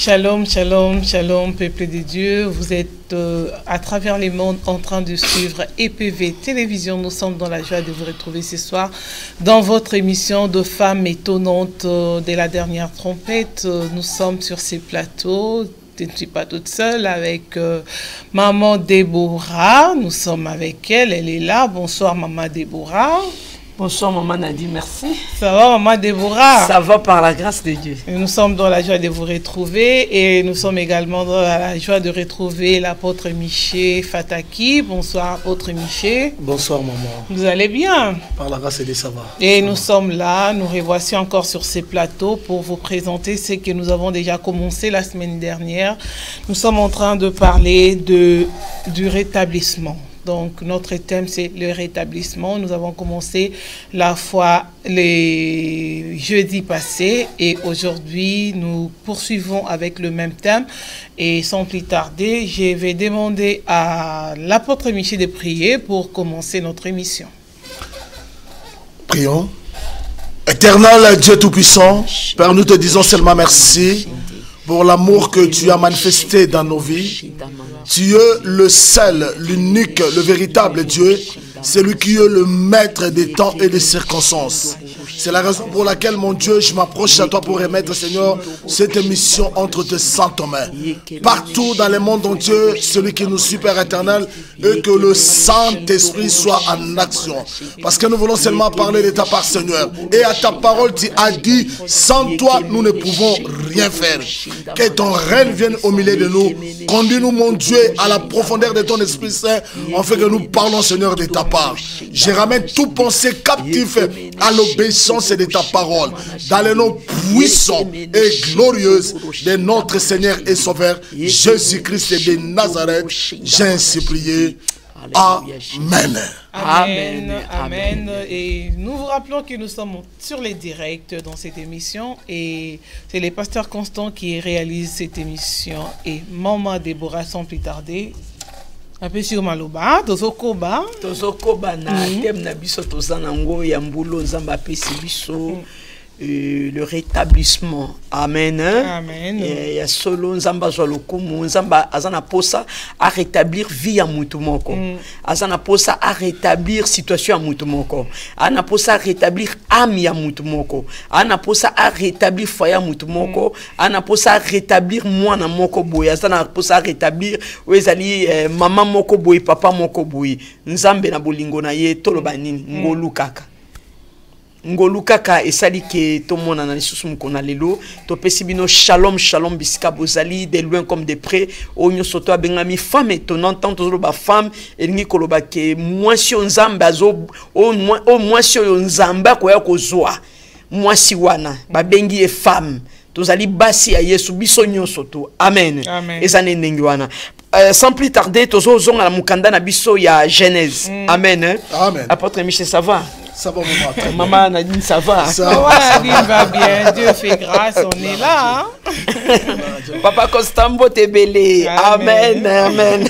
Shalom, shalom, shalom, peuple de Dieu. Vous êtes à travers les mondes en train de suivre EPV Télévision. Nous sommes dans la joie de vous retrouver ce soir dans votre émission de femmes étonnantes de la dernière trompette. Nous sommes sur ces plateaux. Je ne suis pas toute seule avec maman Déborah. Nous sommes avec elle. Elle est là. Bonsoir, maman Déborah. Bonsoir maman Nadi, merci. Ça va maman Déborah? Ça va par la grâce de Dieu. Et nous sommes dans la joie de vous retrouver et nous sommes également dans la joie de retrouver l'apôtre Miché Fataki. Bonsoir apôtre Miché. Bonsoir maman. Vous allez bien? Par la grâce de Dieu, ça va. Et nous sommes là, nous revoici encore sur ces plateaux pour vous présenter ce que nous avons déjà commencé la semaine dernière. Nous sommes en train de parler du rétablissement. Donc, notre thème, c'est le rétablissement. Nous avons commencé la fois les jeudis passés et aujourd'hui, nous poursuivons avec le même thème. Et sans plus tarder, je vais demander à l'apôtre Michel de prier pour commencer notre émission. Prions. Éternel Dieu Tout-Puissant, Père, nous te disons seulement merci pour l'amour que tu as manifesté dans nos vies. Tu es le seul, l'unique, le véritable Dieu, celui qui est le maître des temps et des circonstances. C'est la raison pour laquelle, mon Dieu, je m'approche à toi pour remettre, Seigneur, cette émission entre tes saintes mains. Partout dans le monde entier, celui qui nous suit, Père éternel, et que le Saint-Esprit soit en action. Parce que nous voulons seulement parler de ta part, Seigneur. Et à ta parole, tu as dit, sans toi, nous ne pouvons rien faire. Que ton règne vienne au milieu de nous. Conduis-nous, mon Dieu, à la profondeur de ton Esprit Saint, en fait que nous parlons, Seigneur, de ta part. Je ramène toute pensée captive à l'obéissance de ta parole, dans le nom puissant et glorieux de notre Seigneur et Sauveur, Jésus-Christ de Nazareth. J'ai ainsi prié. Amen. Amen. Amen. Et nous vous rappelons que nous sommes sur les directs dans cette émission et c'est le pasteur Constant qui réalise cette émission et maman Déborah sans plus tarder. Apesi maloba tozokoba na thème na biso tozanango ya mbulo nzamba apesi biso le rétablissement. Amen. Amen. Ya solo nzamba zo lokumu nzamba azana posa à rétablir vie ya mutu moko. Azana posa à rétablir situation ya mutu moko. Ana posa à rétablir âme ya mutu moko. Ana posa à rétablir foyer ya mutu moko. Ana posa à rétablir mwana moko boy. Azana posa à rétablir wezali maman moko boy, papa moko boy. Nzambe na bolingo na ye toloba nini ngolu kaka. Ngolu kaka esali ke to mona na lisusu mukona lelo to pesi bino shalom shalom bisika bozali de loin comme de près onyo soto abengami femme étonnante tant to ba femme elingi koloba ke mwasi nzambe azo o mwasi nzamba ko ya kozwa mwasi wana babengi e femme tozali basi ya Yesu biso nyonso to amen ezane ndenge wana. Sans plus tarder tozo zonga la mukanda na biso ya Genèse. Amen. Amen. Apôtre Michel, ça va? Ça va, maman. Maman Nadine, ça va? Ça va. Nadine va bien. Dieu fait grâce. On est là. Hein? Papa Constambo Tebele. Amen. Amen.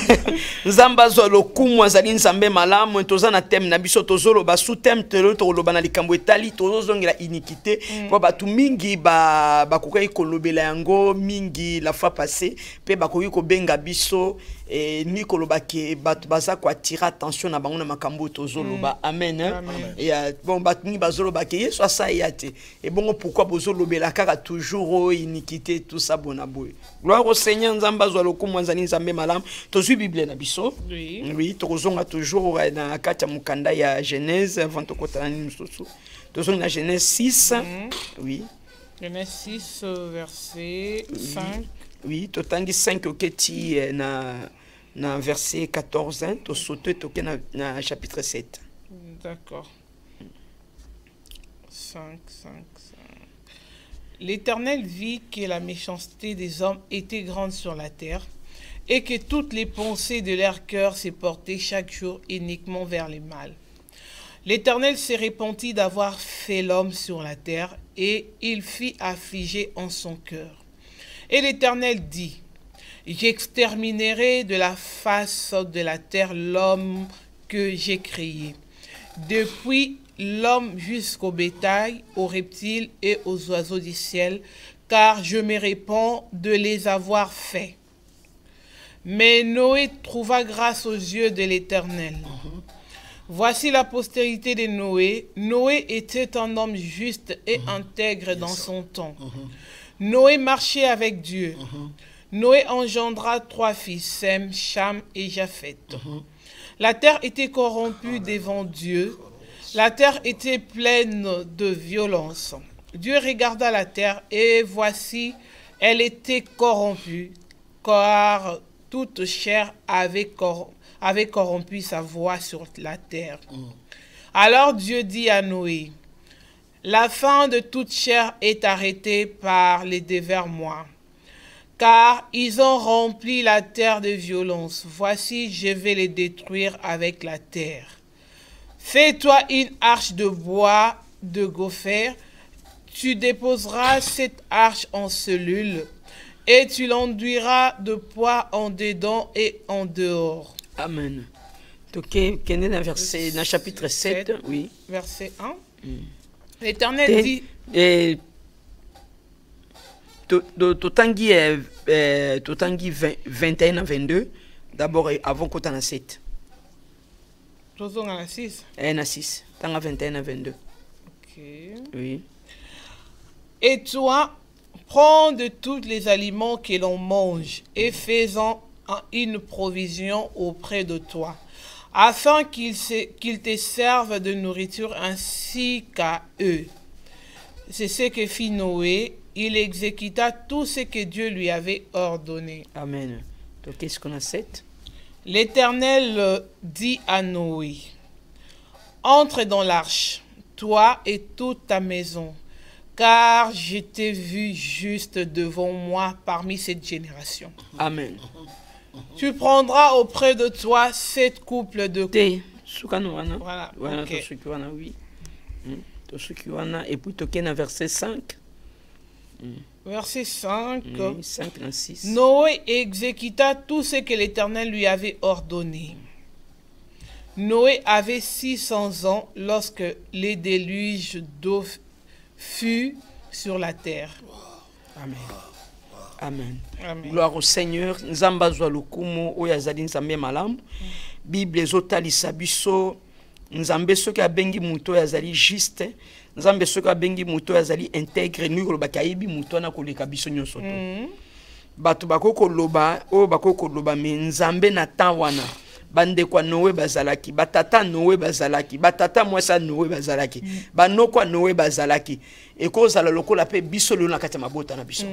Nzamba zolo kumu azali nzambe malamu toza na thème na biso tozolo ba sous thème telo to loba na likambo etali tozo zongela iniquité po batu mingi ba kokai kolobela yango mingi la fois passée pe ba koki ko benga biso et ni koloba ke batu baza ko attirer attention na bango na makambo tozolo ba amen. Et bon batu ni bazolo ba ke yeso asa yate et bon pourquoi bozolo bela kaka toujours iniquité tout ça bonaboy. Gloire au Seigneur nzamba zolo kumu azali nzambe malamu tozui Bible na biso. Oui, tozonga toujours na kati ya mukanda ya Genèse avant de kotana ni mususu. Tozonga na Genèse 6. Oui. Genèse 6 verset 5. Oui, totangi 5 oketi na verset 14 to sauter toke na chapitre 7. D'accord. 5. L'Éternel vit que la méchanceté des hommes était grande sur la terre et que toutes les pensées de leur cœur se portaient chaque jour uniquement vers le mal. L'Éternel s'est repenti d'avoir fait l'homme sur la terre et il fit affliger en son cœur. Et l'Éternel dit, j'exterminerai de la face de la terre l'homme que j'ai créé, depuis l'homme jusqu'au bétail, aux reptiles et aux oiseaux du ciel, car je me répands de les avoir faits. Mais Noé trouva grâce aux yeux de l'Éternel. Voici la postérité de Noé. Noé était un homme juste et intègre dans son temps. Noé marchait avec Dieu. Noé engendra 3 fils, Sem, Cham et Japheth. La terre était corrompue devant Dieu. La terre était pleine de violence. Dieu regarda la terre et voici, elle était corrompue, car toute chair avait corrompu sa voix sur la terre. Alors Dieu dit à Noé, la fin de toute chair est arrêtée par les devers moi, car ils ont rempli la terre de violence. Voici, je vais les détruire avec la terre. Fais-toi une arche de bois de gopher. Tu déposeras cette arche en cellule et tu l'enduiras de poids en dedans et en dehors. Amen. Donc, dans verset, dans chapitre 7, oui. Verset 1. L'Éternel dit... Totangi 21 à 22, d'abord avant qu'on ait 7. Toujours à 6. 1 à 6. Tanga 21 à 22. Ok. Oui. Et toi, prends de tous les aliments que l'on mange et fais-en une provision auprès de toi, afin qu'ils te servent de nourriture ainsi qu'à eux. C'est ce que fit Noé. Il exécuta tout ce que Dieu lui avait ordonné. Amen. Donc, qu'est-ce qu'on a 7? L'Éternel dit à Noé, entre dans l'arche, toi et toute ta maison, car je t'ai vu juste devant moi parmi cette génération. Amen. Tu prendras auprès de toi 7 couples de... Voilà. Okay. Oui. Et puis, tu as verset 5. Verset 5. Oui, 5 à 6. Noé exécuta tout ce que l'Éternel lui avait ordonné. Noé avait 600 ans lorsque les déluges d'eau fut sur la terre. Amen. Amen. Amen. Gloire au Seigneur. Nzamba zwa lukumu oyazali nzambe malamu. Bible ezotalisa biso nzambe soki abengi muto yazali juste. Nzambe soki abengi muto yazali intègre ni koloba kayibi muto na koleka biso nyonso to. Bato bakoko loba o bakoko loba me nzambe na tawana. Bande kwa Noé bazalaki, batata Noé bazalaki, batata mwasa Noé bazalaki, banokwa Noé bazalaki. Eko zala lokola pe biso lelo na kati ya mabota na biso.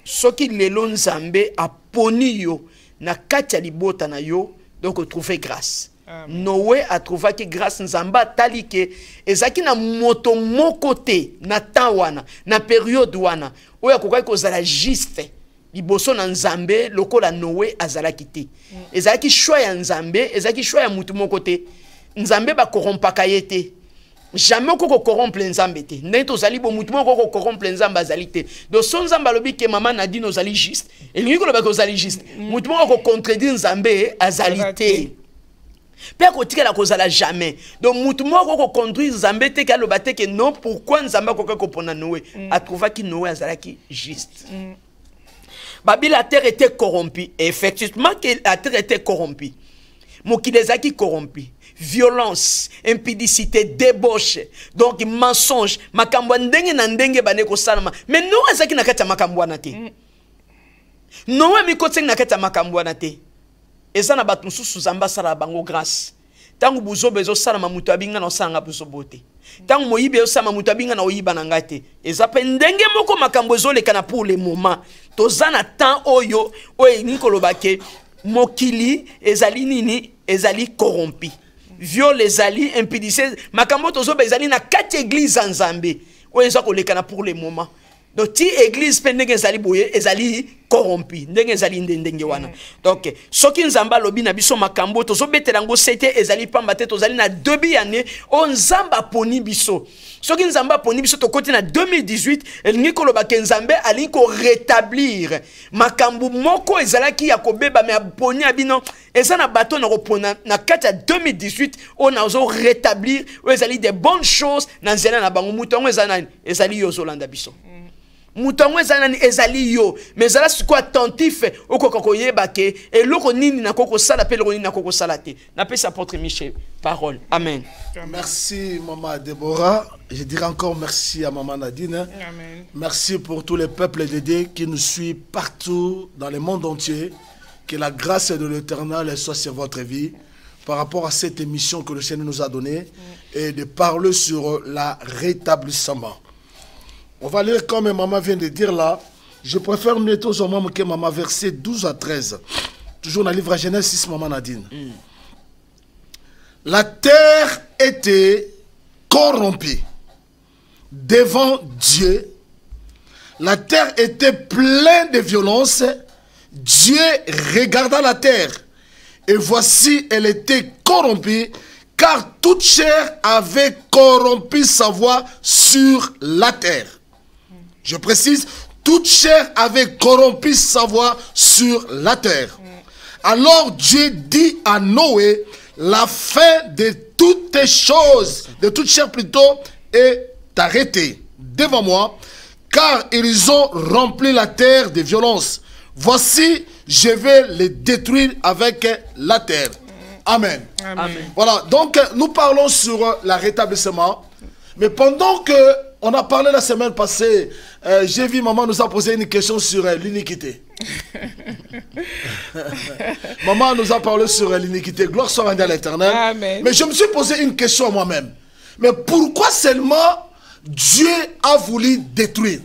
Soki lelo nzambe aponi yo na kati ya libota na yo, donc trouver grâce. Amen. Noé a trouvé que grâce nzamba tali ke ezaki na moto moko te na temps wana na période wana oya kokai kozala juste liboso na nzambe lokola Noé azalaki te. Ezalaki choix ya nzambe, ezalaki choix ya mutu moko te. Nzambe ba corrompaka ye te. Jamais ko corrompre nzambe te. Ndenge tozali bo mutu moko ko corrompre nzambe azali te. Donc son nzamba lobi ke mama na di nozali juste. Elingi ko loba ko zali juste. Mutu moko ko contredire nzambe azali te. Père kotikela kozala jamais. Donc mutu moko ko conduire nzambe te ka loba te ke non pourquoi nzamba ko kopona Noé a trouvé que Noé azalaki juste. Babi la terre était corrompue. Effectivement que la terre était corrompue. Mokilezaki corrompu. Violence, impudicité, débauche, donc mensonge, makambo ndenge na ndenge bane ko salama. Mais non azaki na kati ya makambo na te. Non mi kotseng na kati ya makambo na te. Eza na bato mususu zamba sala bango grâce. Tangu buzo bezo sala mamuto abinga na sanga buzo bote. Tangu moyibe osama muto abinga na oyiba na ngate. Eza pe ndenge moko makambo ezoleka na pour le moment. Tozana temps oyo oyo nikolobake mokili ezali nini ezali corrompu. Viol ezali impudicité makambo tozoba ezali na kati église nzambe oyo eza koleka na pour le moment. Donc ti église pe ndenge ezali boye ezali corrompu ndenge ezali ndenge wana. Donc soki nzamba lobi na biso makambo tozobetela ngo sete ezali pamba te tozali na debi année o nzamba poni biso. Soki nzamba poni biso tokoti na 2018 elingi koloba ke nzambe ali ko rétablir makambo moko ezalaki ya kobeba me poni abino eza na bato na kopona na kati ya 2018 on a ozo rétablir o ezali des bonnes choses na nzela na bango muto ngo ezali yo zolanda biso. mutango ezana ni ezali yo mais zala siko attentif okoka koyeba ke eloko nini na koko sala pe eloko nini na koko sala te na pesa apôtre Michel parole amen. Merci maman Déborah, je dirais encore merci à maman Nadine. Amen. Merci pour tous les peuples de Dieu qui nous suivent partout dans le monde entier. Que la grâce de l'Éternel soit sur votre vie par rapport à cette émission que le Seigneur nous a donnée et de parler sur le rétablissement. On va lire comme maman vient de dire là. Je préfère mieux aux hommes que maman verset 12 à 13. Toujours dans le livre Genèse 6, maman Nadine. La terre était corrompue devant Dieu. La terre était pleine de violence. Dieu regarda la terre, et voici, elle était corrompue, car toute chair avait corrompu sa voix sur la terre. Je précise, toute chair avait corrompu sa voix sur la terre. Alors Dieu dit à Noé, la fin de toutes choses, de toute chair plutôt, est arrêtée devant moi, car ils ont rempli la terre de violence. Voici, je vais les détruire avec la terre. Amen. Amen. Voilà, donc nous parlons sur le rétablissement. Mais pendant que on a parlé la semaine passée, j'ai vu maman nous a posé une question sur l'iniquité. Maman nous a parlé sur l'iniquité. Gloire soit rendue à l'Éternel. Amen. Mais je me suis posé une question à moi-même. Mais pourquoi seulement Dieu a voulu détruire?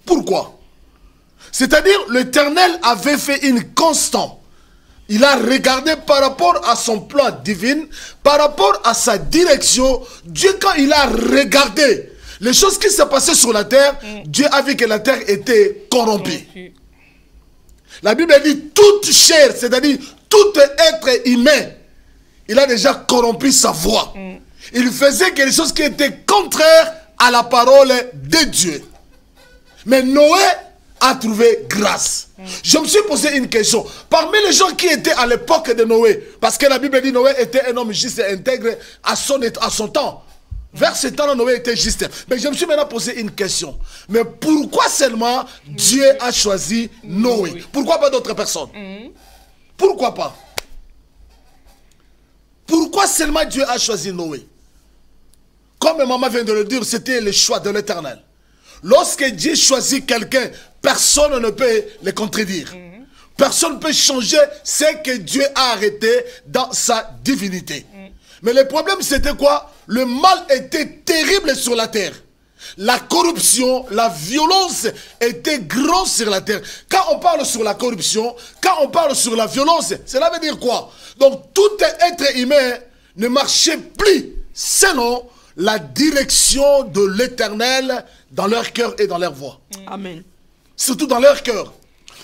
Pourquoi? C'est-à-dire, l'Éternel avait fait une constante. Il a regardé par rapport à son plan divin, par rapport à sa direction. Dieu, quand il a regardé les choses qui se passaient sur la terre, Dieu a vu que la terre était corrompue. La Bible dit toute chair, c'est-à-dire tout être humain, il a déjà corrompu sa voix. Il faisait quelque chose qui était contraire à la parole de Dieu. Mais Noé a trouvé grâce. Je me suis posé une question. Parmi les gens qui étaient à l'époque de Noé, parce que la Bible dit Noé était un homme juste et intègre à son temps. Vers ce temps-là, Noé était juste. Mais je me suis maintenant posé une question. Mais pourquoi seulement Dieu a choisi Noé? Pourquoi pas d'autres personnes? Pourquoi pas? Pourquoi seulement Dieu a choisi Noé? Comme maman vient de le dire, c'était le choix de l'Éternel. Lorsque Dieu choisit quelqu'un, personne ne peut le contredire. Personne ne peut changer ce que Dieu a arrêté dans sa divinité. Mais le problème, c'était quoi? Le mal était terrible sur la terre. La corruption, la violence était grande sur la terre. Quand on parle sur la corruption, quand on parle sur la violence, cela veut dire quoi? Donc tout être humain ne marchait plus selon la direction de l'Éternel dans leur cœur et dans leur voix. Amen. Surtout dans leur cœur.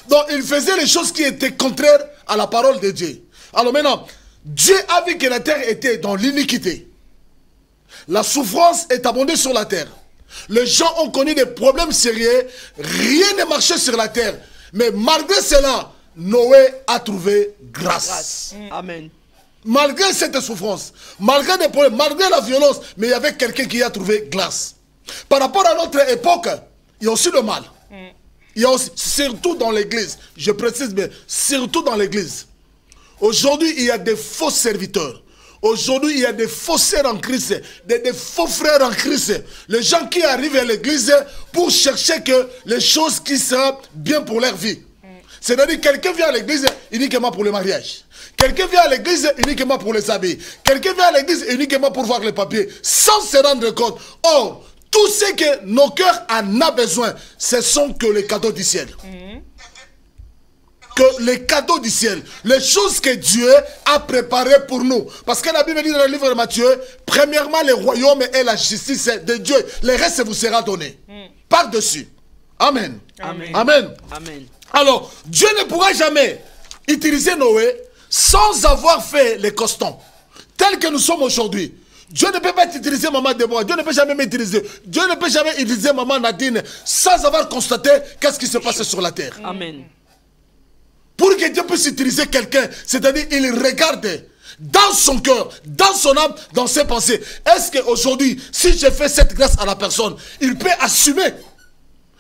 Donc ils faisaient les choses qui étaient contraires à la parole de Dieu. Alors maintenant, Dieu a vu que la terre était dans l'iniquité. La souffrance est abondée sur la terre. Les gens ont connu des problèmes sérieux. Rien ne marchait sur la terre. Mais malgré cela, Noé a trouvé grâce. Amen. Malgré cette souffrance, malgré des problèmes, malgré la violence, mais il y avait quelqu'un qui a trouvé grâce. Par rapport à notre époque, il y a aussi le mal. Il y a aussi, surtout dans l'église, je précise bien, surtout dans l'église. Aujourd'hui, il y a des faux serviteurs. Aujourd'hui, il y a des faux sœurs en Christ, des faux frères en Christ. Les gens qui arrivent à l'église pour chercher que les choses qui seront bien pour leur vie. C'est-à-dire, quelqu'un vient à l'église uniquement pour le mariage. Quelqu'un vient à l'église uniquement pour les habits. Quelqu'un vient à l'église uniquement pour voir les papiers, sans se rendre compte. Or, tout ce que nos cœurs en ont besoin, ce sont que les cadeaux du ciel. Que les cadeaux du ciel, les choses que Dieu a préparées pour nous. Parce que la Bible dit dans le livre de Matthieu, premièrement le royaume et la justice de Dieu, le reste vous sera donné. Par-dessus. Amen. Amen. Amen. Amen. Alors, Dieu ne pourra jamais utiliser Noé sans avoir fait les costons. Tels que nous sommes aujourd'hui. Dieu ne peut pas utiliser maman Déborah. Dieu ne peut jamais m'utiliser. Dieu ne peut jamais utiliser maman Nadine sans avoir constaté qu'est-ce qui se passe sur la terre. Amen. Pour que Dieu puisse utiliser quelqu'un, c'est-à-dire il regarde dans son cœur, dans son âme, dans ses pensées. Est-ce qu'aujourd'hui, si je fais cette grâce à la personne, il peut assumer?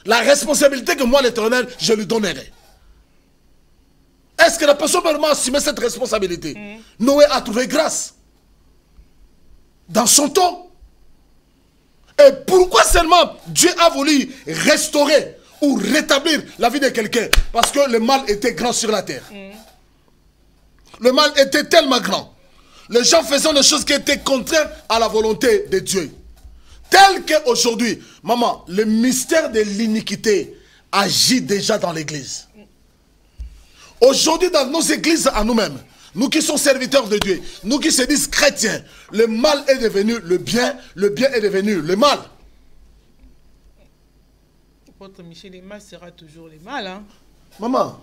La responsabilité que moi, l'Éternel, je lui donnerai. Est-ce que la personne vraiment assumé cette responsabilité? Noé a trouvé grâce dans son temps. Et pourquoi seulement Dieu a voulu restaurer ou rétablir la vie de quelqu'un? Parce que le mal était grand sur la terre. Le mal était tellement grand. Les gens faisaient des choses qui étaient contraires à la volonté de Dieu. Tel qu'aujourd'hui, maman, le mystère de l'iniquité agit déjà dans l'église. Aujourd'hui, dans nos églises à nous-mêmes, nous qui sommes serviteurs de Dieu, nous qui se disent chrétiens, le mal est devenu le bien est devenu le mal. Votre Michel, le mal sera toujours le mal. Hein? Maman,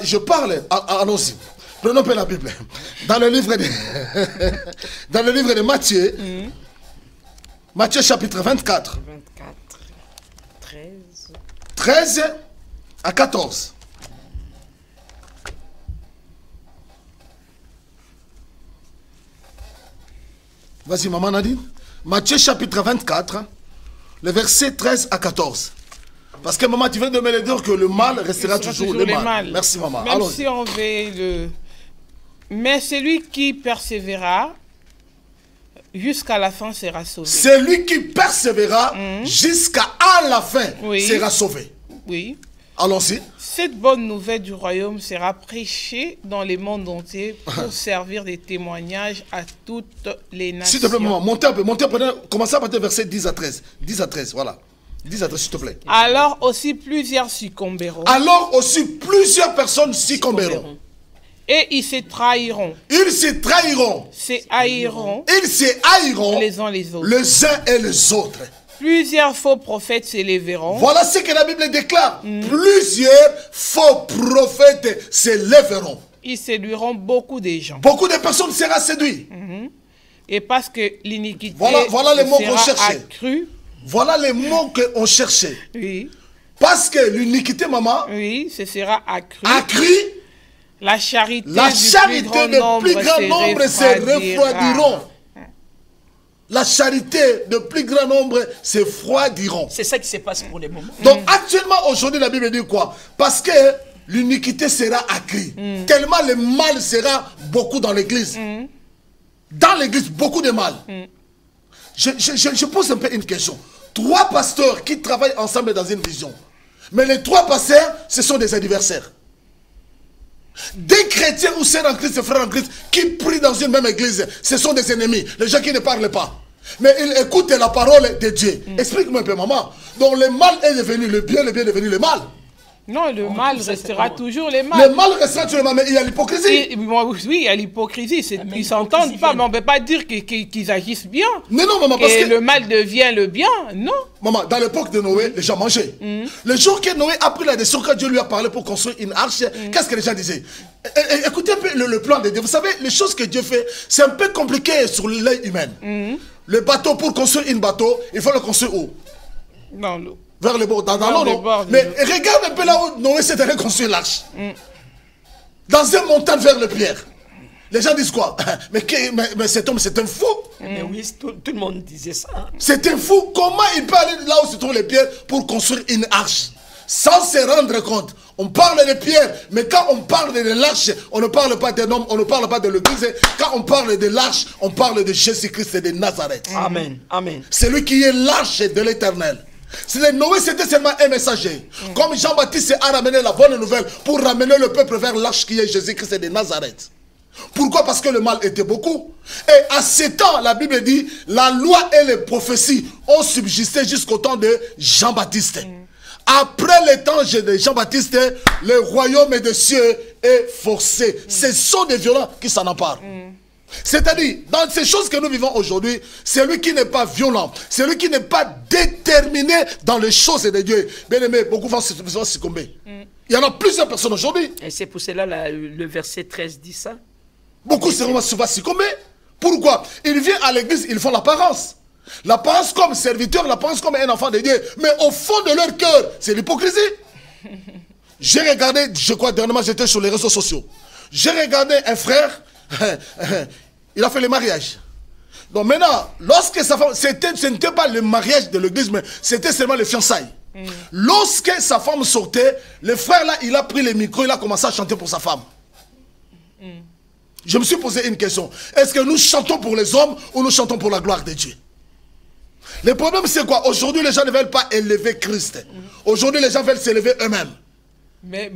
je parle, allons-y. Prenons la Bible. Dans le livre de, dans le livre de Matthieu, Matthieu chapitre 24. 24, 13. 13 à 14. Vas-y, maman Nadine. Matthieu chapitre 24, le verset 13 à 14. Parce que maman, tu viens de me le dire que le mal restera toujours le mal. Merci maman. Même si on veut le... Mais celui qui persévérera jusqu'à la fin sera sauvé. Celui qui persévérera jusqu'à la fin sera sauvé. Oui. Allons-y. Cette bonne nouvelle du royaume sera prêchée dans le monde entier pour servir de témoignage à toutes les nations. S'il te plaît, maman, montez un peu, commencez à partir du verset 10 à 13. 10 à 13, voilà. 10 à 13, s'il te plaît. Alors aussi plusieurs succomberont. Alors aussi plusieurs personnes succomberont. Et ils se trahiront. Ils se trahiront. Se haïront. Ils se haïront les uns les autres. Les uns et les autres. Plusieurs faux prophètes s'élèveront. Voilà ce que la Bible déclare. Plusieurs faux prophètes s'élèveront. Ils séduiront beaucoup de gens. Beaucoup de personnes seront séduites. Et parce que l'iniquité voilà les mots qu'on sera cherchait. accrue. Voilà les mots qu'on cherchait. Oui. Parce que l'iniquité, maman, oui, ce sera accru. Accru. La charité, du plus grand nombre se refroidiront. La charité de plus grand nombre se refroidiront. C'est ça qui se passe pour les moments. Donc actuellement, aujourd'hui, la Bible dit quoi? Parce que l'iniquité sera accrue. Tellement le mal sera beaucoup dans l'église. Dans l'église, beaucoup de mal. Je pose un peu une question. 3 pasteurs qui travaillent ensemble dans une vision. Mais les 3 pasteurs, ce sont des adversaires. Des chrétiens ou sœurs en Christ et frères en Christ qui prient dans une même église, ce sont des ennemis, les gens qui ne parlent pas. Mais ils écoutent la parole de Dieu. Explique-moi un peu, maman. Donc le mal est devenu le bien est devenu le mal. Non, le mal restera toujours le mal. Le mal restera toujours le mal, mais il y a l'hypocrisie. Oui, il y a l'hypocrisie. Ils ne s'entendent pas, mais on ne peut pas dire qu'ils agissent bien. Non, maman, parce que le mal devient le bien, non. Maman, dans l'époque de Noé, les gens mangeaient. Le jour que Noé a pris la décision, quand Dieu lui a parlé pour construire une arche, qu'est-ce que les gens disaient? Écoutez un peu le plan de Dieu. Vous savez, les choses que Dieu fait, c'est un peu compliqué sur l'œil humain. Le bateau, pour construire un bateau, il faut le construire où? Dans l'eau. Vers le bord, dans l'eau, non. Mais regarde un peu là où Noé s'est allé construire l'arche. Dans une montagne vers le pierre. Les gens disent quoi? Mais cet homme, c'est un fou. Mais oui, tout le monde disait ça. C'est un fou. Comment il peut aller là où se trouvent les pierres pour construire une arche? Sans se rendre compte. On parle de pierres, mais quand on parle de l'arche, on ne parle pas d'un homme, on ne parle pas de l'église. Quand on parle de l'arche, on parle de Jésus-Christ et de Nazareth. Amen. Amen. C'est lui qui est l'arche de l'Éternel. Noé, c'était seulement un messager. Comme Jean-Baptiste a ramené la bonne nouvelle pour ramener le peuple vers l'arche qui est Jésus-Christ de Nazareth. Pourquoi? Parce que le mal était beaucoup. Et à ce temps, la Bible dit, la loi et les prophéties ont subsisté jusqu'au temps de Jean-Baptiste. Après les temps de Jean-Baptiste, le royaume des cieux est forcé. Ce sont des violents qui s'en emparent. C'est-à-dire, dans ces choses que nous vivons aujourd'hui, celui qui n'est pas violent, celui qui n'est pas déterminé dans les choses de Dieu, bien aimé, beaucoup vont succomber. Il y en a plusieurs personnes aujourd'hui. Et c'est pour cela le verset 13 dit ça. Beaucoup seront souvent succomber. Pourquoi? Ils viennent à l'église, ils font l'apparence. L'apparence comme serviteur, l'apparence comme un enfant de Dieu. Mais au fond de leur cœur, c'est l'hypocrisie. J'ai regardé, je crois, dernièrement, j'étais sur les réseaux sociaux. J'ai regardé un frère, il a fait le mariage. Donc maintenant, lorsque sa femme, ce n'était pas le mariage de l'église, mais c'était seulement le fiançailles. Lorsque sa femme sortait, le frère là, il a pris le micro, il a commencé à chanter pour sa femme. Je me suis posé une question. Est-ce que nous chantons pour les hommes ou nous chantons pour la gloire de Dieu? Le problème c'est quoi? Aujourd'hui les gens ne veulent pas élever Christ. Aujourd'hui les gens veulent s'élever eux-mêmes. Mais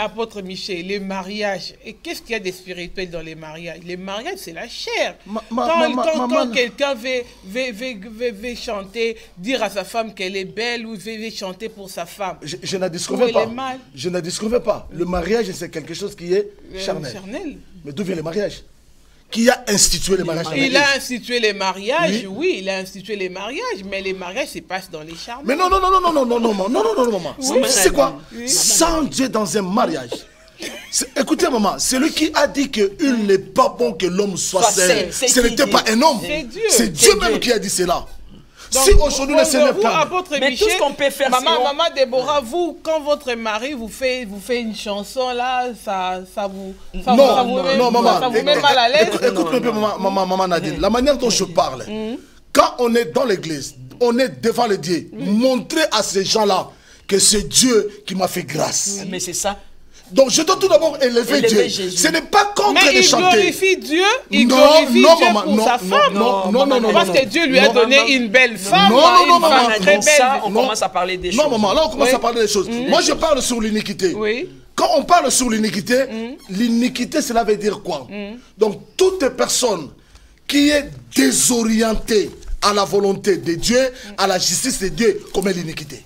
apôtre Michel, les mariages, et qu'est-ce qu'il y a de spirituel dans les mariages? Les mariages, c'est la chair. Quand quelqu'un veut chanter, dire à sa femme qu'elle est belle ou veut chanter pour sa femme. Je ne discrimine pas. Je ne discrimine pas. Le mariage, c'est quelque chose qui est charnel. Mais d'où vient le mariage? Qui a institué les mariages? Il a institué les mariages, oui, il a institué les mariages, mais les mariages se passent dans les charnels. Mais non, maman. C'est quoi? Sans Dieu dans un mariage. Écoutez, maman, celui qui a dit qu'il n'est pas bon que l'homme soit seul, ce n'était pas un homme. C'est Dieu même qui a dit cela. Donc, si aujourd'hui le Seigneur mais Michel, tout ce qu'on peut faire, maman Déborah, vous, quand votre mari vous fait une chanson là, ça vous met mal à l'aise. Écoute un peu, maman Nadine, la manière dont je parle, quand on est dans l'église, on est devant le Dieu, montrer à ces gens-là que c'est Dieu qui m'a fait grâce. Mais c'est ça. Donc je dois tout d'abord élever Dieu. Jésus. Ce n'est pas contre mais de chanter. Mais il glorifie Dieu, pour sa femme. Non, parce que Dieu lui a donné une belle femme. Non, maman, très belle. On commence à parler des choses. Non, maman, là on commence à parler des choses. Moi je parle sur l'iniquité. Quand on parle sur l'iniquité, l'iniquité cela veut dire quoi? Donc toute personne qui est désorientée à la volonté de Dieu, à la justice de Dieu, commet l'iniquité.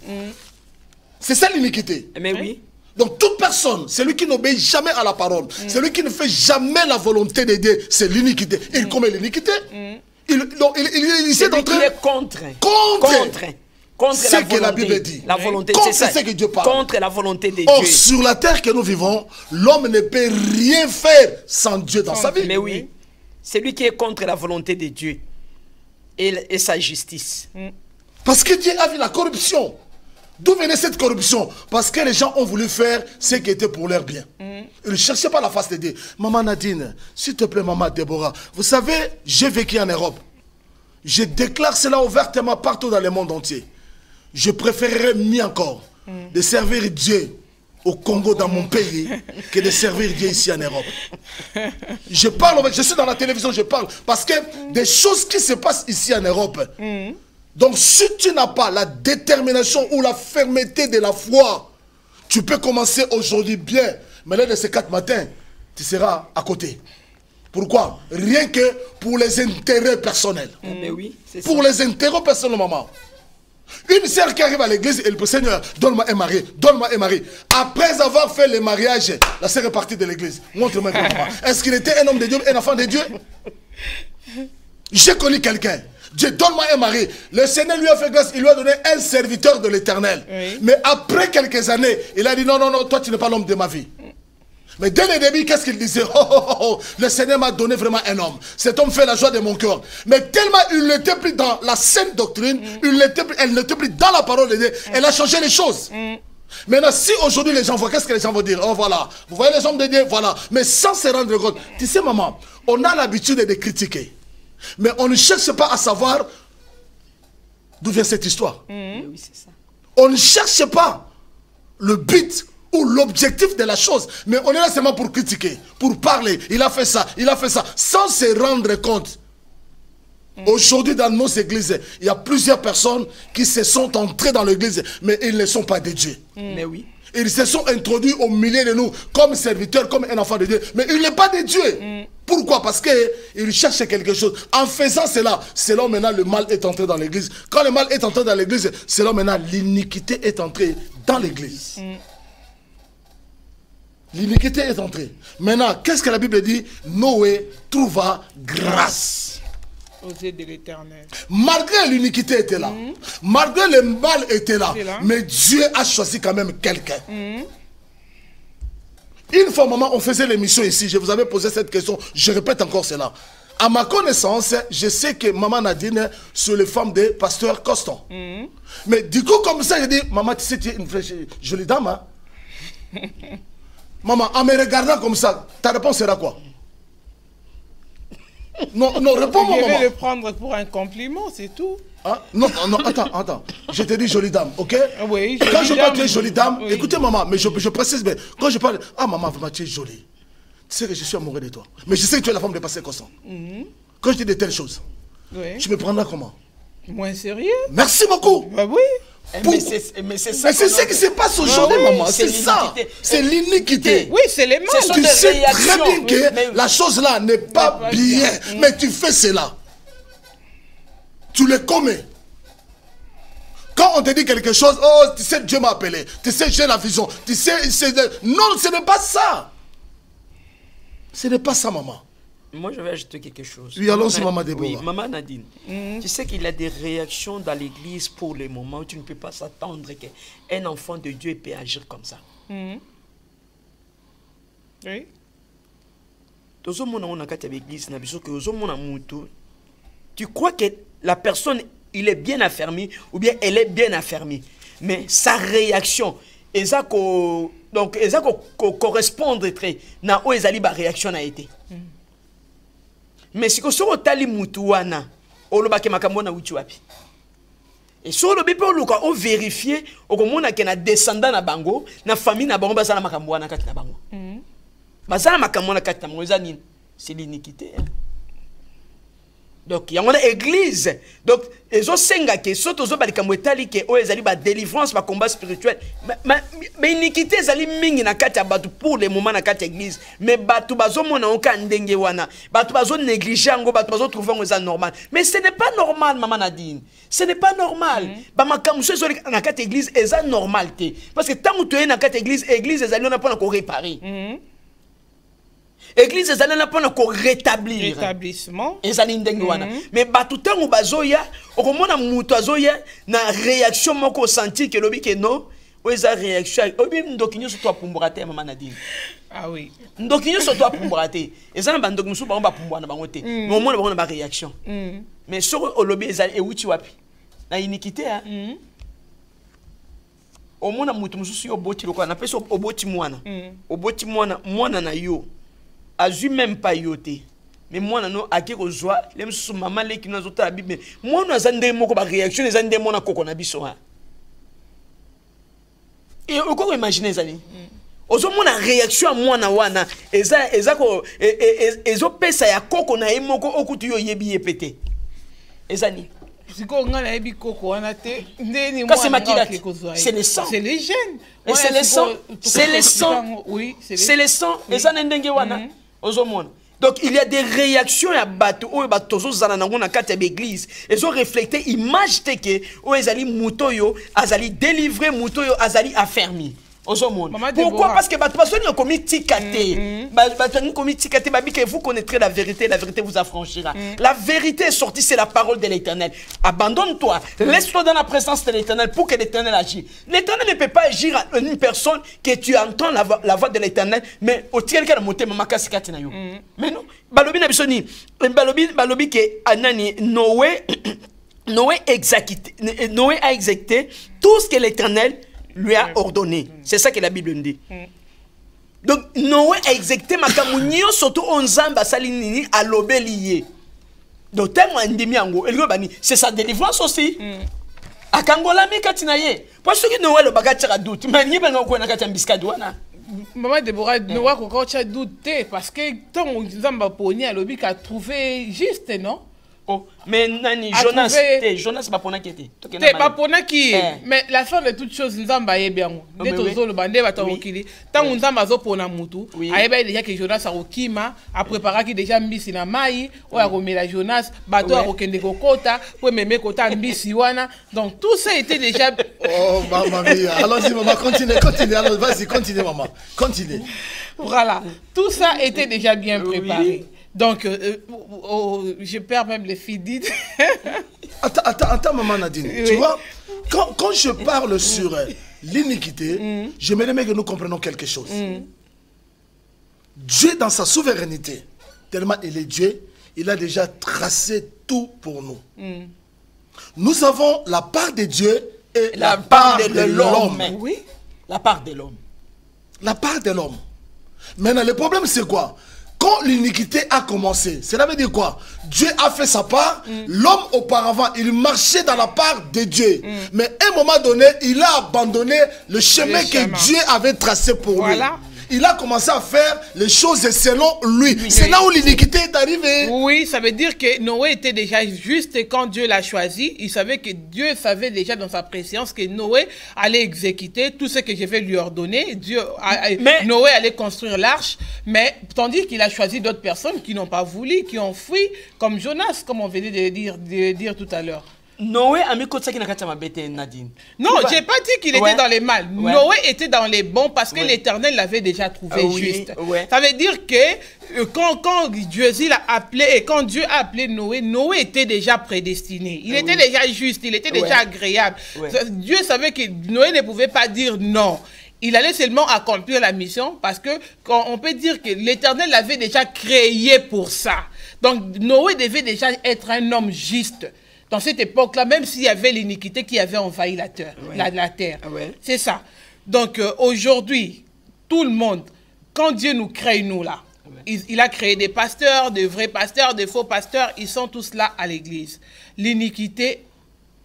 C'est ça l'iniquité. Mais oui. Donc toute personne, celui qui n'obéit jamais à la parole, celui qui ne fait jamais la volonté de Dieu, c'est l'iniquité. Il commet l'iniquité. Il essaie d'entrer contre ce que la Bible dit. La volonté, contre ce que Dieu parle. Contre la volonté de Dieu. Or, sur la terre que nous vivons, l'homme ne peut rien faire sans Dieu dans sa vie. Mais oui, c'est lui qui est contre la volonté de Dieu et sa justice. Parce que Dieu a vu la corruption. D'où venait cette corruption? Parce que les gens ont voulu faire ce qui était pour leur bien. Ils ne cherchaient pas la face de Dieu. Maman Nadine, s'il te plaît, maman Déborah, vous savez, j'ai vécu en Europe. Je déclare cela ouvertement partout dans le monde entier. Je préférerais mieux encore de servir Dieu au Congo, dans mon pays, que de servir Dieu ici en Europe. Je parle, je suis dans la télévision, je parle, parce que des choses qui se passent ici en Europe, donc si tu n'as pas la détermination ou la fermeté de la foi, tu peux commencer aujourd'hui bien, mais l'un de ces 4 matins, tu seras à côté. Pourquoi? Rien que pour les intérêts personnels. Mais oui, pour les intérêts personnels, maman. Une sœur qui arrive à l'église, elle peut, Seigneur, donne-moi un mari, donne-moi un mari. Après avoir fait le mariage, la sœur est partie de l'église. Montre-moi un maman. Est-ce qu'il était un homme de Dieu, un enfant de Dieu? J'ai connu quelqu'un. Dieu, donne-moi un mari. Le Seigneur lui a fait grâce, il lui a donné un serviteur de l'Éternel. Mais après quelques années, il a dit non, toi tu n'es pas l'homme de ma vie. Mais dès le début, qu'est-ce qu'il disait? Le Seigneur m'a donné vraiment un homme. Cet homme fait la joie de mon cœur. Mais tellement il n'était plus dans la sainte doctrine, elle n'était plus dans la parole de Dieu, elle a changé les choses. Maintenant, si aujourd'hui les gens voient, qu'est-ce que les gens vont dire? Oh voilà, vous voyez les hommes de Dieu, voilà. Mais sans se rendre compte. Tu sais maman, on a l'habitude de critiquer. Mais on ne cherche pas à savoir d'où vient cette histoire. Oui, c'est ça. On ne cherche pas le but ou l'objectif de la chose. Mais on est là seulement pour critiquer, pour parler. Il a fait ça, sans se rendre compte. Aujourd'hui, dans nos églises, il y a plusieurs personnes qui se sont entrées dans l'église, mais ils ne sont pas de Dieu. Mais oui. Ils se sont introduits au milieu de nous comme serviteurs, comme un enfant de Dieu. Mais il n'est pas de Dieu. Pourquoi? Parce qu'il cherche quelque chose. En faisant cela, c'est là maintenant le mal est entré dans l'église. Quand le mal est entré dans l'église, c'est là maintenant l'iniquité est entrée dans l'église. L'iniquité est entrée. Maintenant, qu'est-ce que la Bible dit? Noé trouva grâce aux yeux de l'Éternel. Malgré l'iniquité était là, malgré le mal était là, mais Dieu a choisi quand même quelqu'un. Une fois, maman, on faisait l'émission ici, je vous avais posé cette question, je répète encore cela. À ma connaissance, je sais que maman Nadine, sur les femmes des pasteurs Constant. Mais du coup, comme ça, je dis, maman, tu sais, tu es une fraîche, jolie dame, hein? Maman, en me regardant comme ça, ta réponse sera quoi? Non, réponds-moi, maman. Je vais le prendre pour un compliment, c'est tout. Hein? Non, non, attends. Je te dis jolie dame, ok? Oui, quand je parle, tu es jolie dame. Oui. Écoutez, maman, mais je précise, mais quand je parle, ah, maman, vraiment, tu es jolie. Tu sais que je suis amoureux de toi. Mais je sais que tu es la femme de passer constant. Quand je dis de telles choses, tu me prendras comment? Moins sérieux? Merci beaucoup. Bah oui. Mais c'est ça. Mais c'est ce qui se passe aujourd'hui, maman. C'est ça. C'est l'iniquité. Oui, c'est les mal. Tu sais très bien que la chose là n'est pas bien, mais tu fais cela. Tu le commets. Quand on te dit quelque chose, oh, tu sais, Dieu m'a appelé. Tu sais, j'ai la vision. Tu sais, non, ce n'est pas ça. Ce n'est pas ça, maman. Moi, je vais ajouter quelque chose. Oui, allons-y, maman Déborah. Oui, maman Nadine. Tu sais qu'il y a des réactions dans l'église pour les moments où tu ne peux pas s'attendre qu'un enfant de Dieu peut agir comme ça. Oui. Tu crois que la personne, il est bien affermi ou bien elle est bien affermie. Mais sa réaction, donc, elle correspondre très na où la réaction a été. Mais si vous avez mutuana, on va wapi. Et si on vérifier, on a un descendant na bango, na famille na bango, basala makambo na kati na bango. Basala makambo na kati na bango, c'est l'iniquité. Donc, il y a une église. Donc, ils ont senga que soit aux autres balikamwetali que eux ils ba délivrance, ba combat spirituel. Mais iniquité zali mingi na kati ya batu pour les moments na kati église. Mais batu bazo mona oka ndenge wana. Batu bazo négliger ngo, batu bazo trouver ngo ça normal. Mais ce n'est pas normal, maman Nadine. Ce n'est pas normal. Ba makamso zo na kati église eza normalité. Parce que tant que tu es na kati église ezali on a pas encore réparer. Église ezali na pona ko rétablir rétablissement ezali ndenge wana mais batu tango bazoya okomona mutu azoya na réaction moko senti que lobi que non ou eza réaction obi ndokinyo so to apumbura te mama Nadine. Ah oui, ndokinyo so to apumbura te ezana ba ndokinyo so ba pumbura na bango te mais au moins ba ba réaction mais sur olobi ezali e wuti wapi na iniquité hein au moins mutu mususu yo boti lokwa na peso oboti mwana na yo azu même pas yoté mais moi non a qui rejoint les sous maman les qui nous ont la Bible moi nous azande moko ba réaction les ande mona koko na biso ha et on peut imaginer ça ni ozo mona réaction moi na wana eza ko ezo pesa ya koko na emoko okutu yo yebi yepete ezani siko ngana yebi koko wana te ndeni moi c'est le sang, c'est les gènes et c'est le sang, c'est le sang, oui c'est le sang et ça ndenge wana donc il y a des réactions à bateau ou bateau zana nango na kati ya l'église ils ont reflété image te que o ezali mutoyo azali délivrer mutoyo azali affermi. Pourquoi? Parce que personne n'a commis tikaté. Vous connaîtrez la vérité vous affranchira. La vérité est sortie, c'est la parole de l'Éternel. Abandonne-toi, laisse-toi dans la présence de l'Éternel pour que l'Éternel agisse. L'Éternel ne peut pas agir à une personne que tu entends la voix de l'Éternel, mais au tir qu'elle a monté mais non, balobi na bisoni, balobi que anani Noé a exécuté tout ce que l'Éternel lui a ordonné. C'est ça que la Bible dit. Donc Noé a exécuté makamunio surtout onzamba salinini à l'obélier. Donc tellement endemi ango c'est sa délivrance aussi. Akangola mi katinaye. Parce que Noé le bagatira doute. Mais ni benga ko na katambiska douana. Maman Déborah Noé ko ka douter parce que tant onzamba poni à lobi ka trouver juste non. Oh, mais nani Jonas pas pona qui était. Pas pona qui mais la fin de toute chose nzamba yebia ngo. Ndeto zo le bande ba tawokili. Tant nzamba zo pona mutu, ayeba déjà que Jonas a okima, a préparé qui déjà mbisi na mai, o ya komela Jonas, bato a kokende kokota, pour meme kota mbisi wana. Donc tout ça était déjà oh maman mia. Allons-y maman, continue. Alors vas-y, continue maman. Continue. Voilà, tout ça était déjà bien préparé. Donc, je perds même les filles dites. Attends, maman Nadine. Oui. Tu vois, quand je parle sur l'iniquité, je me demande que nous comprenons quelque chose. Dieu, dans sa souveraineté, tellement il est Dieu, il a déjà tracé tout pour nous. Nous avons la part de Dieu et la part de l'homme. Oui, la part de l'homme. La part de l'homme. Maintenant, le problème, c'est quoi? quand l'iniquité a commencé, cela veut dire quoi? Dieu a fait sa part. L'homme, auparavant, il marchait dans la part de Dieu. Mais à un moment donné, il a abandonné le chemin que Dieu avait tracé pour lui. Il a commencé à faire les choses selon lui. C'est là où l'iniquité est arrivée. Oui, ça veut dire que Noé était déjà juste et quand Dieu l'a choisi, il savait que Dieu savait déjà dans sa préscience que Noé allait exécuter tout ce que je vais lui ordonner. Noé allait construire l'arche, mais tandis qu'il a choisi d'autres personnes qui n'ont pas voulu, qui ont fui, comme Jonas, comme on venait de dire tout à l'heure. Noé a mis côté qui n'a pas Nadine. Non, j'ai pas dit qu'il était dans les mal. Noé était dans les bons parce que l'Éternel l'avait déjà trouvé juste. Ça veut dire que quand Dieu l'a appelé et quand Dieu a appelé Noé, Noé était déjà prédestiné. Il était déjà juste, il était déjà agréable. Dieu savait que Noé ne pouvait pas dire non. Il allait seulement accomplir la mission parce que on peut dire que l'Éternel l'avait déjà créé pour ça. Donc Noé devait déjà être un homme juste. Dans cette époque-là, même s'il y avait l'iniquité qui avait envahi la terre. C'est ça. Donc aujourd'hui, tout le monde, quand Dieu nous crée, nous là, il a créé des pasteurs, de vrais pasteurs, de faux pasteurs, ils sont tous là à l'église. L'iniquité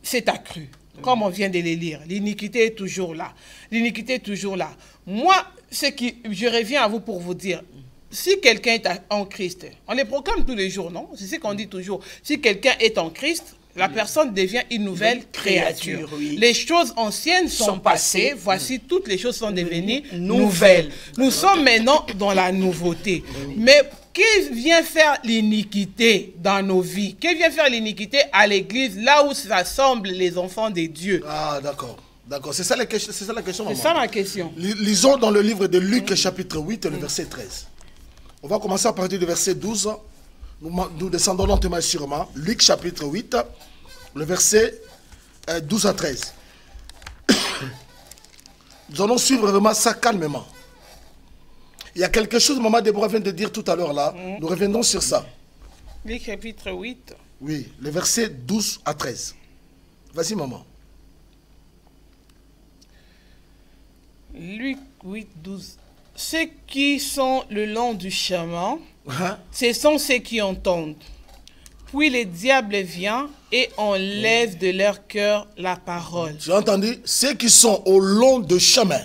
s'est accrue, comme on vient de les lire. L'iniquité est toujours là. L'iniquité est toujours là. Moi, je reviens à vous pour vous dire, si quelqu'un est en Christ, on les proclame tous les jours, non? C'est ce qu'on dit toujours. Si quelqu'un est en Christ, la personne devient une nouvelle créature. Les choses anciennes sont passées. Voici, toutes les choses sont devenues nouvelles. Nous sommes maintenant dans la nouveauté. Mais que vient faire l'iniquité dans nos vies? Que vient faire l'iniquité à l'église, là où s'assemblent les enfants de Dieu? Ah, d'accord. D'accord, c'est ça la question. C'est ça la question. C'est ça la question. Lisons dans le livre de Luc, chapitre 8, le verset 13. On va commencer à partir du verset 12. Nous descendons lentement et sûrement. Luc chapitre 8, le verset 12 à 13. Nous allons suivre vraiment ça calmement. Il y a quelque chose, Maman Déborah vient de dire tout à l'heure là. Nous reviendrons sur ça. Luc chapitre 8. Oui, le verset 12 à 13. Vas-y, maman. Luc 8, 12. Ceux qui sont le long du chemin, ce sont ceux qui entendent. Puis le diable vient et enlève de leur cœur la parole. Tu as entendu? Ceux qui sont au long du chemin,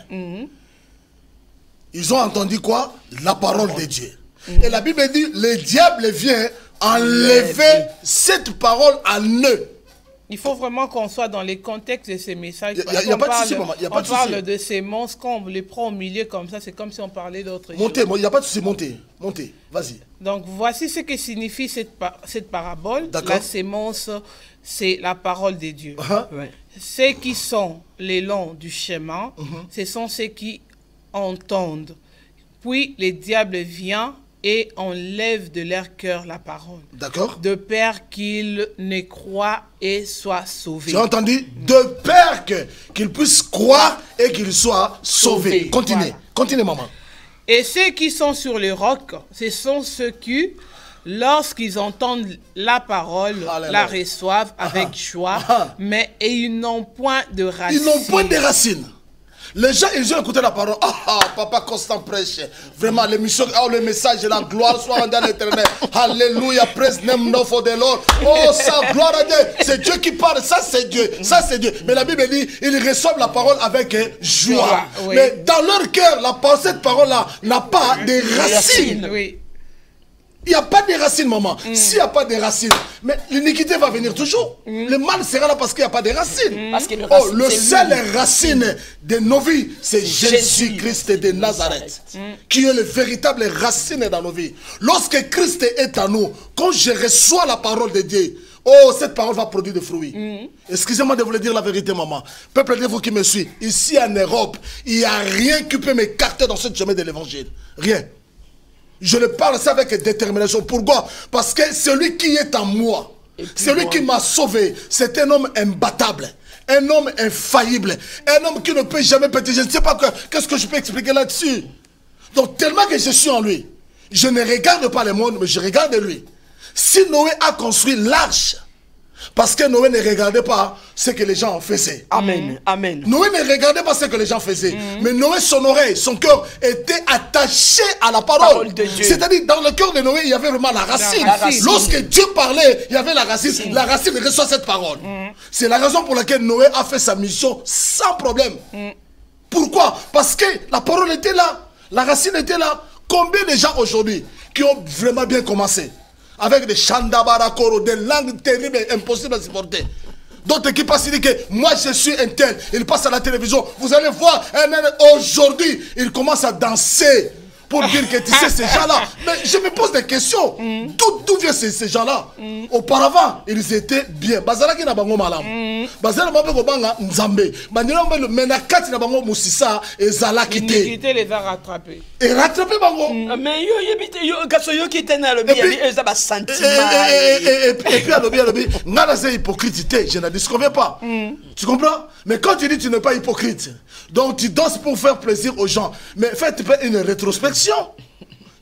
ils ont entendu quoi? La parole de Dieu. Et la Bible dit, le diable vient enlever cette parole en eux. Il faut vraiment qu'on soit dans les contextes de ces messages. Il n'y a pas de souci, maman. On parle de ces monstres, quand on les prend au milieu comme ça, c'est comme si on parlait d'autres choses. Montez, il n'y a pas de souci, montez. Montez, vas-y. Donc, voici ce que signifie cette parabole. La sémence, c'est la parole de Dieu. Ceux qui sont les longs du chemin, ce sont ceux qui entendent. Puis, le diable vient et enlève de leur cœur la parole. D'accord. De peur qu'ils ne croient et soient sauvés. Tu as entendu? De peur qu'ils puissent croire et qu'ils soient sauvés. Continuez. Voilà. Continuez, maman. Et ceux qui sont sur le roc, ce sont ceux qui, lorsqu'ils entendent la parole, la reçoivent avec joie, mais ils n'ont point de racines. Ils n'ont point de racines. Les gens, ils ont écouté la parole. Papa Constant prêche. Vraiment, l'émission, le message de la gloire soit rendue à l'Éternel. Alléluia, praise name of the Lord. Oh, ça, gloire à Dieu. C'est Dieu qui parle. Ça, c'est Dieu. Ça, c'est Dieu. Mais la Bible dit, ils reçoivent la parole avec joie. Oui. Mais dans leur cœur, cette parole-là n'a pas de racines. Oui. Il n'y a pas de racines, maman. S'il n'y a pas de racines, mais l'iniquité va venir toujours. Le mal sera là parce qu'il n'y a pas de racines. Parce que le seul racine de nos vies, c'est Jésus-Christ de Nazareth, qui est le véritable racine dans nos vies. Lorsque Christ est à nous, quand je reçois la parole de Dieu, cette parole va produire des fruits. Excusez-moi de vous le dire la vérité, maman. Peuple de vous qui me suit, ici en Europe, il n'y a rien qui peut m'écarter dans ce chemin de l'évangile. Rien. Je le parle ça avec détermination. Pourquoi? Parce que celui qui est en moi, celui qui m'a sauvé, c'est un homme imbattable, un homme infaillible, un homme qui ne peut jamais péter. Je ne sais pas qu'est-ce que je peux expliquer là-dessus. Donc tellement que je suis en lui, je ne regarde pas le monde, mais je regarde lui. Si Noé a construit l'arche, Parce que Noé ne regardait pas ce que les gens faisaient. Amen. Amen. Noé ne regardait pas ce que les gens faisaient. Mais Noé, son oreille, son cœur était attaché à la parole de Dieu. C'est-à-dire, dans le cœur de Noé, il y avait vraiment la racine. Lorsque Dieu parlait, il y avait la racine. La racine reçoit cette parole. C'est la raison pour laquelle Noé a fait sa mission sans problème. Pourquoi? Parce que la parole était là. La racine était là. Combien de gens aujourd'hui qui ont vraiment bien commencé avec des chandabarakoro, des langues terribles et impossibles à supporter. D'autres qui passent et disent que moi je suis un tel. Il passe à la télévision. Vous allez voir, aujourd'hui, il commence à danser pour dire que tu sais ces gens-là. Mais je me pose des questions. D'où viennent ces gens-là? Auparavant, ils étaient bien. Bazalaki na bango malam. Bazala mabé ko banga nzambe. Bandira mbe le menakati na bango musisa ezalaki te. L'iniquité les a rattrapés. Et rattrapé bango. Mais yo yebite yo kaso yo qui était dans le bien, ça va sentiment. Et puis à l'objet, ngana c'est hypocrite, je ne disconviens pas. Tu comprends? Mais quand tu dis tu n'es pas hypocrite, donc tu danses pour faire plaisir aux gens, mais faites une rétrospection.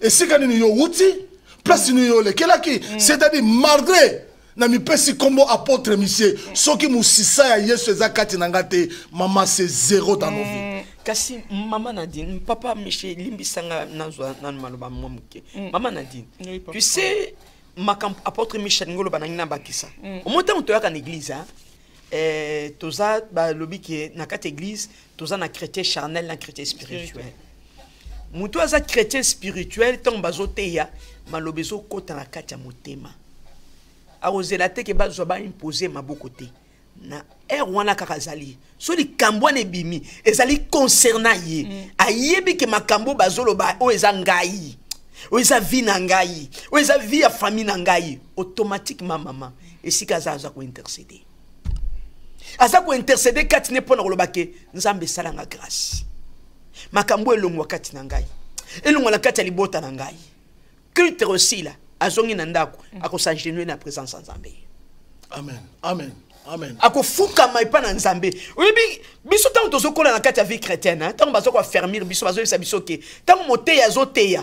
Et si quand nous avons outil, place nous avons le kelaki, c'est-à-dire malgré na mi pesi combo apôtre monsieur, ce qui nous sisa ya Yesu ezakati nangate, maman c'est zéro dans nos vies. Kasi maman Nadine, papa Michel limbisanga nazwa nan maloba momuke. Maman Nadine, tu sais ma apôtre Michel ngolo banangina bakisa. Au moment où tu es en église, toza ba lobi ki na kat église, toza na chrétien charnel, na chrétien spirituel. Mutu aza chrétien spirituel tant bazoteya malobezo kota na kati ya motema. Arozela te ke bazwa ba imposer maboko te. Na wana kakazali. So li kambo ne bimi ezali concernant ye. Ayebi ke makambo bazolo ba o eza ngai. O eza vie na ngai. O eza vie ya famille na ngai. Automatiquement maman esika za ko intercéder. Aza ko intercéder kati ne pona koloba ke nzambe salanga grâce. Makambo elongwa kati na ngai. Elongwa na kati ya libota na ngai. Culte aussi là, azongi na ndako, ako s'engenouiller na présence en Nzambe. Amen. Amen. Amen. Ako fuka maipa na Nzambe. Oyebi biso tango tozokola na kati ya vie chrétienne, tango bazo ko fermir biso bazo yesa biso ke tango moteya zoteya.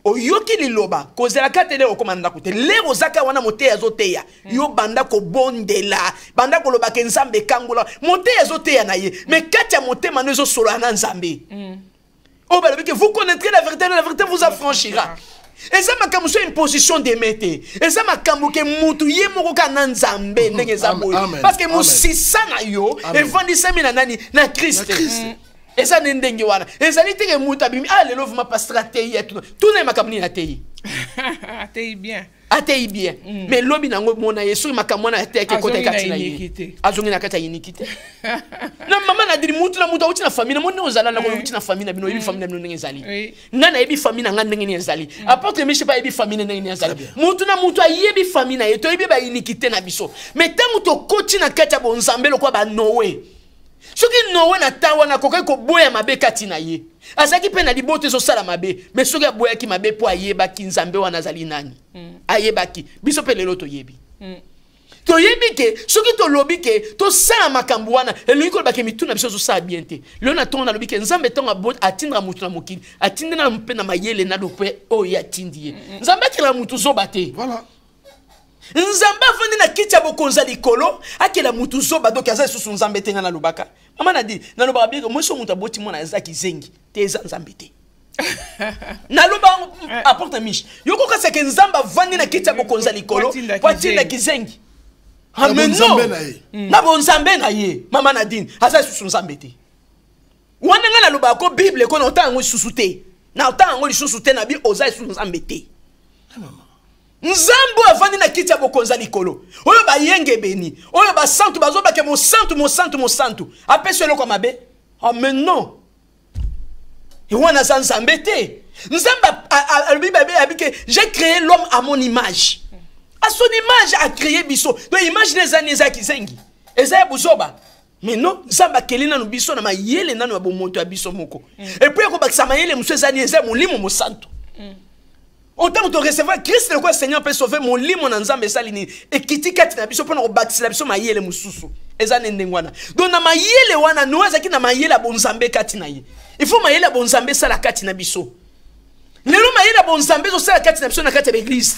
Oyoki liloba kozela kati le okomanda kote le rozaka wana moteya zoteya. Yo banda ko bondela, banda ko loba ke Nzambe kangola, moteya zoteya na ye, mais kati ya motema nezo solo na Nzambe. Oh bah que vous connaîtrez la vérité vous affranchira. Et ça m'a comme une position de mettre. Et ça m'a comme que mutuye moko kana Nzambe ndenge zaboy. Parce que musisa na yo et vandisa mina nani na Christ. Et ça ndenge wana. Et ça niteke mutabimi ah lelo vuma pastra tei et tout na makamni na tei. Tei bien. Atei bien. Mais lobi nango mona yesu makamona tei ke kote kati na ye. Azongi na kati ya iniquité. Non maman na dit mutu na mutu uti na famille mon ozala na ko uti na famille na bino yebi famille na bino ndenge ezali. Ngana yebi famille na ngana ndenge ezali. Apôtre Michel ba yebi famille na ndenge ezali. Mutu na mutu ayebi famille na ye to yebi ba iniquité na biso. Mais tango to koti na kati ya bonzambe lokwa ba Noé. Soki Noé na tawa na kokai ko boya mabe kati na ye. Azaki pe na libote zo sala mabe, mais soki aboya ki mabe po ayeba ki Nzambe wana zali nani. Ayeba ki biso pe lelo to yebi. To yebi ke soki to lobi ke to sala makambo wana, elingi ko bake mituna biso zo sala bien te. Le na ton na lobi ke Nzambe tonga bot atindra mutu na mokili, atindra mpe na mayele na dope o ya tindie. Nzambe ki la mutu zo bate. Voilà. Nzambe vandi na kiti ya bokonza likolo akela mutu zoba donc aza susu Nzambe tenga na lubaka. Mama na di na lubaka bien moi so mutu aboti mona azaki zengi te eza Nzambe te. Na lubaka apporte miche. Yoko ka se ke Nzambe vandi na kiti ya bokonza likolo poatinda kizengi. Amen no. Na bon Nzambe na ye. Mama na di aza susu Nzambe te. Wana nga na lubaka ko Bible ko na otango susu te. Na otango susu te na bi oza susu Nzambe te. Nzambo avandi na kiti ya bokonza likolo. Oyo ba yenge beni. Oyo ba santu bazo ba ke mo santu. Apeso eloko mabe. Amen non. Iwana za Nzambe te. Nzamba abike j'ai créé l'homme à mon image. À son image a créé biso. Donc image les années za kizengi. Eza buzoba. Mais non, Nzamba kelina no biso na mayele nanu ya bomoto ya biso moko. Et puis ko bakisa mayele muso ezani eza molimo mo santu. Autant de recevoir Christ le quoi Seigneur peut sauver mon lit mon Nzambe salini et kiti kati na biso pona ko baptiser la biso mayele mususu ezane ndengwana donc na mayele wana no azaki na mayele bonzambe kati na ye il faut mayele bonzambe sala kati na biso lelo mayele bonzambe zo sala kati na biso na kati ya l'église.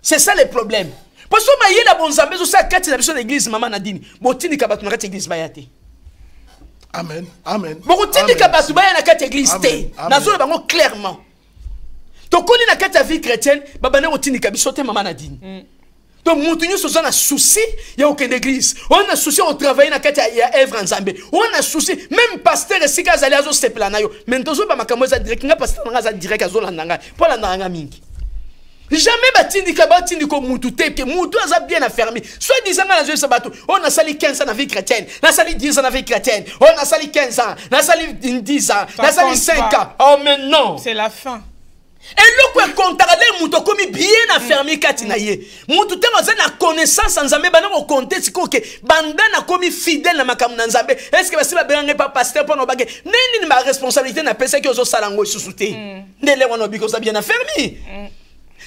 C'est ça le problème. Parce que ma yela bonzambe zo sa kati na biso l'église maman Nadine. Botini ka batu na kati église bayate. Amen. Amen. Botini ka batu baya na kati église te. Na zo bango clairement. To koni na kati vie chrétienne, baba na botini ka biso te maman Nadine. Donc montunyo so na souci ya aucune église. On a souci au travail na kati ya œuvre nzambe. On a souci même pasteur sika zali azo se plana yo. Mais tozo ba makambo za direct nga pasteur nga za direct azo landanga. Pour landanga mingi. Jamais batindika batindiko mutu te que mutu aza bien affermi. Soit disant na Jésus sabato, on a sali 15 ans na vie chrétienne, na sali 10 ans na vie chrétienne, on a sali 15 ans, na sali 10 ans, na sali 5 ans. Oh mais non, c'est la fin. Et le quoi comptera les mutu comme bien affermi katina ye. Mutu te maza na connaissance nzambe bana ko compter siko ke banda na komi fidèle na makambo nzambe. Est-ce que basi ba benga pas pasteur pour no bagé? Nini ma responsabilité na pesa ki ozo salango susute. Ndele wana biko sa bien affermi.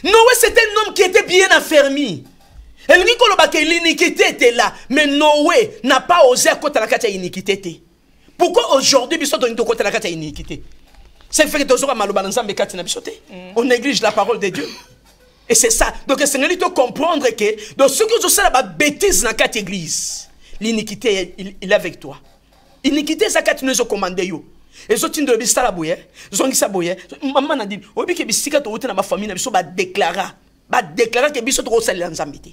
Noé, c'était un homme qui était bien affermi. Et l'iniquité était là. Mais Noé n'a pas osé à côté de la iniquité. Pourquoi aujourd'hui, il y a côté de la iniquité? C'est fait que on néglige la parole de Dieu. Et c'est ça. Donc, c'est nécessaire de comprendre que dans ce que je sais, la bêtise dans cette église, l'iniquité, il est avec toi. L'iniquité, c'est ce que nous avons commandé. Et so tindo bisa la boye, zongi sa boye, maman na dit, obi ke bisika to wote na ma famille na biso ba déclarer que biso to sala nzambe te.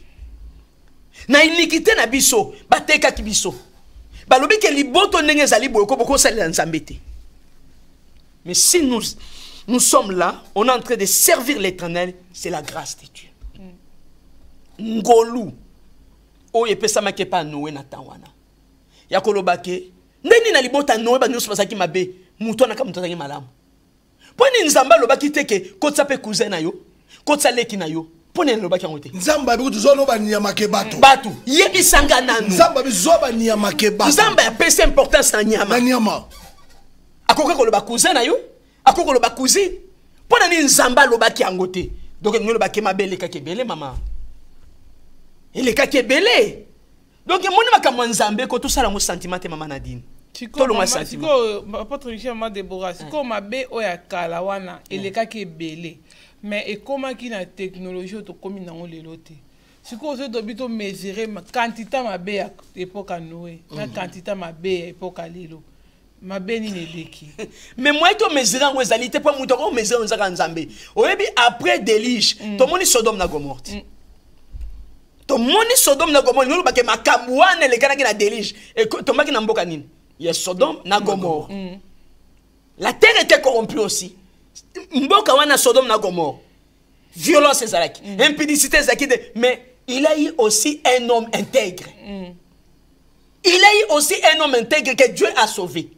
Na iniquité na biso, ba teka ki biso. Ba lobi ke liboto ndenge zali boye ko boko sala nzambe te. Mais si nous sommes là, on est en train de servir l'Éternel, c'est la grâce de Dieu. Ngolu o yepesa makepa Noé na tawana. Ya kolobake ndeni na libota Noé ba nyusu basaki mabe muto na kamutazaki malamu. Poni nzamba lobaki teke kotsa pe cousin na yo, kotsa leki na yo. Poni lobaki ngote. Nzamba bi kuzo no ba nyama ke batu. Batu yebisanga nanu. Nzamba bi zo ba nyama ke batu. Nzamba ya pesa importance na nyama. Na nyama. Akoka ko loba cousin na yo, akoka loba cousine. Poni ni nzamba lobaki ngote. Donc nous lobaki mabele ka kebele mama. Il est ka kebele. Donc moni makambo nzambe ko tout ça la mo sentiment te mama Nadine. Siko apôtre Michel m'a Déborah siko mabe oya kala wana elekaki ebele mais ekomaki na technologie to komi nango lelo te siko ozo dobito mesurer quantité mabe ya époque Noé na quantité mabe ya époque lelo mabe ni neleki mais moi to mesurer ngo ezali te po muto ko mesurer nzaka nzambe oyebi après déluge to moni Sodome na Gomorrhe to moni Sodome na Gomorrhe ngolo bake makambu wana lekana ki na déluge et to maki na mboka nini. Il y a Sodome na Gomorrhe. La terre était corrompue aussi. Mboka wana Sodome na Gomorrhe. Violence ezalaki, impudicité ezalaki, mais il a eu aussi un homme intègre. Il a eu aussi un homme intègre que Dieu a sauvé.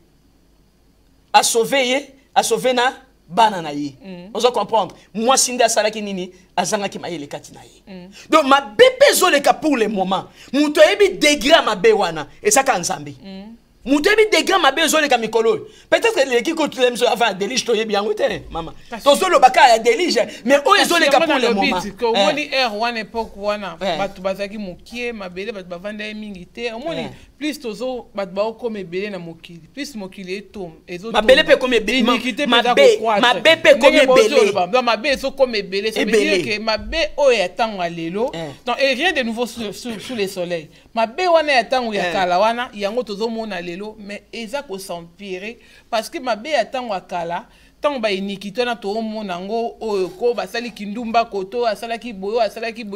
A sauvé na banana ye. On doit comprendre. Moi sinda salaki nini azanga ki maye le katina ye. Donc ma bébé zoleka pour le moment. Muto ebi degré ma bewana et ça kan nzambe. Moutebi degré ma besoin de camicolo. Peut-être que les qui continuent avant la délige, tu es bien goûté, maman. Ton seul baka a délige, mais où ils ont les capons le moment. Quand on dit R1 époque wana, batu bazaki mokie, ma belle batu bavanda emingité. Au moins plus tozo batu bao comme belle na mokili, plus mokili etom. Ma belle peut comme belle, ma belle peut comme belle. Donc ma belle so comme belle, ça veut dire que ma belle o ya tanga lelo. Donc rien de nouveau sous le soleil. Ma belle wana ya tanga ya kala wana, yango tozo mona lelo. Mais eza ko s'empirer parce que ma be atango akala tango ba iniquité na to monango oyo ko basali kindumba koto asalaki boyo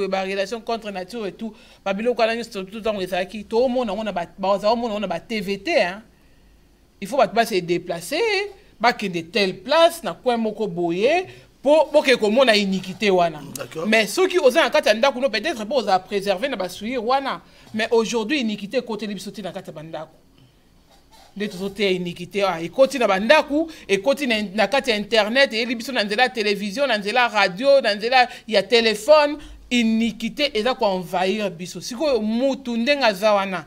ba relation contre nature et tout ba biloko ala nyo tout tango ezaki to monango na ba za monango na ba TVT hein. Il faut ba se déplacer ba ke de telle place na coin moko boye pour que comme on a iniquité wana. Mais ceux qui osent en kata ndako no peut-être pour za préserver na ba suir wana mais aujourd'hui iniquité côté libisoti na kata bandako. De tout côté iniquité et continue na bandaku et continue na kati internet et libiso na nzela télévision na nzela radio na nzela ya téléphone iniquité eza ko envahir biso siko mutu ndenga zawana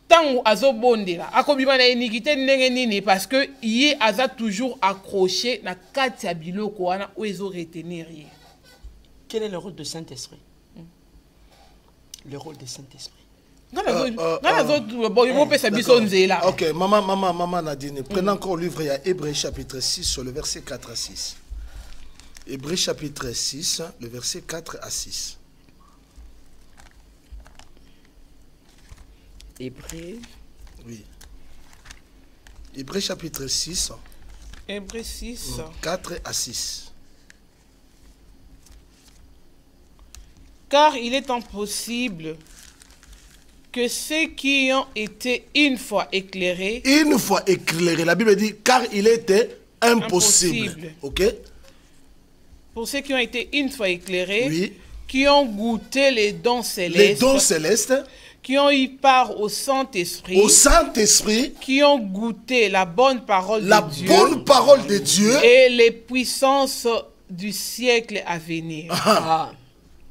tangu azobondela akobima na iniquité ndenge nini parce que yi aza toujours accroché na kati ya biloko wana o ezo retenir ye. Quel est le rôle de Saint-Esprit? Le rôle de Saint-Esprit. Ok, maman Nadine, prenons encore le livre, il y a Hébreux chapitre 6, sur le verset 4 à 6. Hébreux chapitre 6, le verset 4 à 6. Hébreux. Oui. Hébreux chapitre 6. Hébreux 6. 4 à 6. Car il est impossible que ceux qui ont été une fois éclairés... Une fois éclairés. La Bible dit, car il était impossible. Ok? Pour ceux qui ont été une fois éclairés, oui, qui ont goûté les dons célestes, qui ont eu part au Saint-Esprit, qui ont goûté la bonne parole de Dieu, et les puissances du siècle à venir.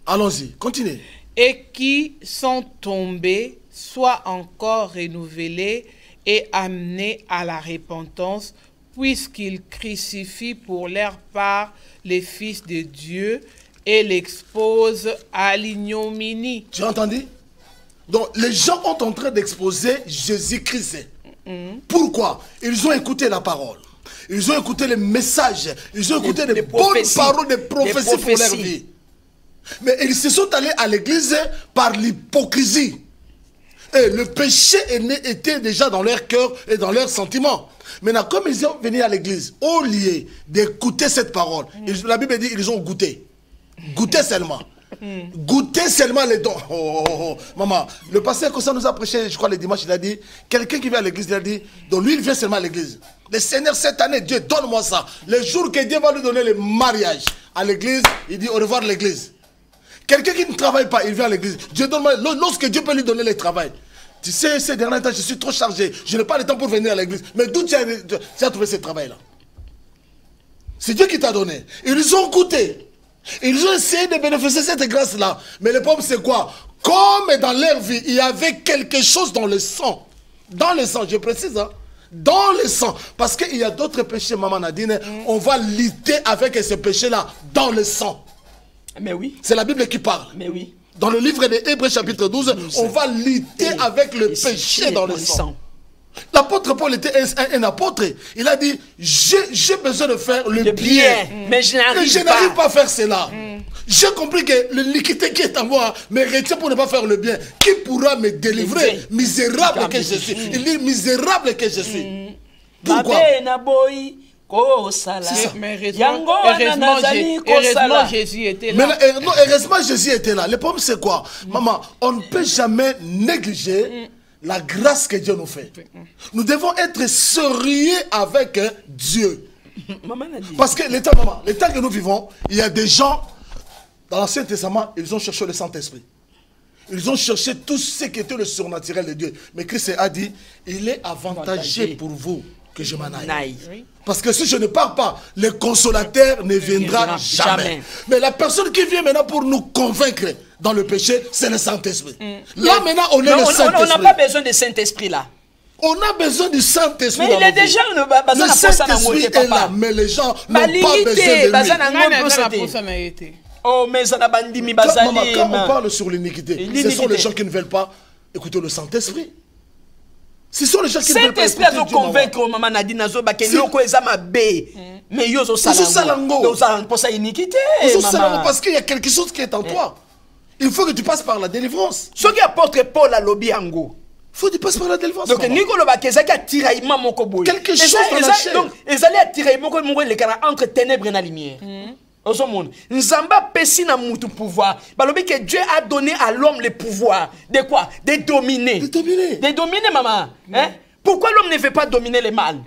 Allons-y, continuez. Et qui sont tombés, soit encore renouvelés et amenés à la repentance, puisqu'ils crucifient pour leur part les fils de Dieu et l'exposent à l'ignominie. Tu as entendu? Donc, les gens sont en train d'exposer Jésus-Christ. Pourquoi? Ils ont écouté la parole. Ils ont écouté les messages. Ils ont écouté les bonnes paroles, des prophéties pour leur vie. Mais ils se sont allés à l'église par l'hypocrisie. Et le péché était déjà dans leur cœur et dans leurs sentiments. Maintenant, comme ils sont venus à l'église, au lieu d'écouter cette parole, la Bible dit qu'ils ont goûté. Goûté seulement. Goûter seulement les dons. Maman, le pasteur que ça nous a prêché, je crois, le dimanche, il a dit, quelqu'un qui vient à l'église, il a dit, donc lui, il vient seulement à l'église. Le Seigneur, cette année, Dieu, donne-moi ça. Le jour que Dieu va lui donner le mariage à l'église, il dit, au revoir l'église. Quelqu'un qui ne travaille pas, il vient à l'église. Dieu donne-moi, lorsque Dieu peut lui donner le travail. Tu sais, ces derniers temps, je suis trop chargé. Je n'ai pas le temps pour venir à l'église. Mais d'où tu as trouvé ce travail-là? C'est Dieu qui t'a donné. Ils ont goûté. Ils ont essayé de bénéficier de cette grâce-là. Mais le problème, c'est quoi? Comme dans leur vie, il y avait quelque chose dans le sang. Dans le sang, je précise, hein? Dans le sang. Parce qu'il y a d'autres péchés, Maman Nadine. On va lutter avec ce péché-là dans le sang. Mais oui. C'est la Bible qui parle. Mais oui. Dans le livre des Hébreux chapitre 12, on va lutter avec le péché dans le sang. L'apôtre Paul était un apôtre. Il a dit, j'ai besoin de faire le bien. Mais je n'arrive pas à faire cela. J'ai compris que l'iniquité qui est en moi me retient pour ne pas faire le bien. Qui pourra me délivrer? Misérable que je suis. Il dit, misérable que je suis. Pourquoi? Mais heureusement, Jésus était là. Heureusement, Jésus était là. Le problème, c'est quoi? Maman, on ne peut jamais négliger la grâce que Dieu nous fait. Nous devons être sérieux avec Dieu. Parce que l'état que nous vivons, il y a des gens, dans l'Ancien Testament, ils ont cherché le Saint-Esprit. Ils ont cherché tout ce qui était le surnaturel de Dieu. Mais Christ a dit, il est avantageux pour vous que je m'en aille. Parce que si je ne pars pas, le consolateur ne viendra jamais. Mais la personne qui vient maintenant pour nous convaincre dans le péché, c'est le Saint-Esprit. Là maintenant, on est le Saint-Esprit. On n'a pas besoin de Saint-Esprit là. On a besoin du Saint-Esprit. Mais il est déjà le Saint-Esprit est là, mais les gens n'ont pas besoin de lui. Oh, mais ça n'a pas dit mi quand on parle sur l'iniquité, ce sont les gens qui ne veulent pas écouter le Saint-Esprit. Ce sont les gens qui ne veulent pas écouter Dieu. Saint-Esprit a convaincre maman Nadine Nazoba que nous kozama B. Mais yo zo salango. Yo salango pour sa iniquité. Parce qu'il y a quelque chose qui est en toi. Il faut que tu passes par la délivrance. Ce qui apporte Paul à l'obiango. Il faut que tu passes par la délivrance. Donc Nicolas Bakeza qui a tiré mon koboy. Quelque chose dans la chair. Donc ils allaient tirer mon koboy le cara entre ténèbres et la lumière. Au monde, Nzamba pesi na mutu pouvoir. Balobi que Dieu a donné à l'homme le pouvoir de quoi? De dominer. De dominer. De dominer, maman. Hein? Pourquoi l'homme ne veut pas dominer le mal?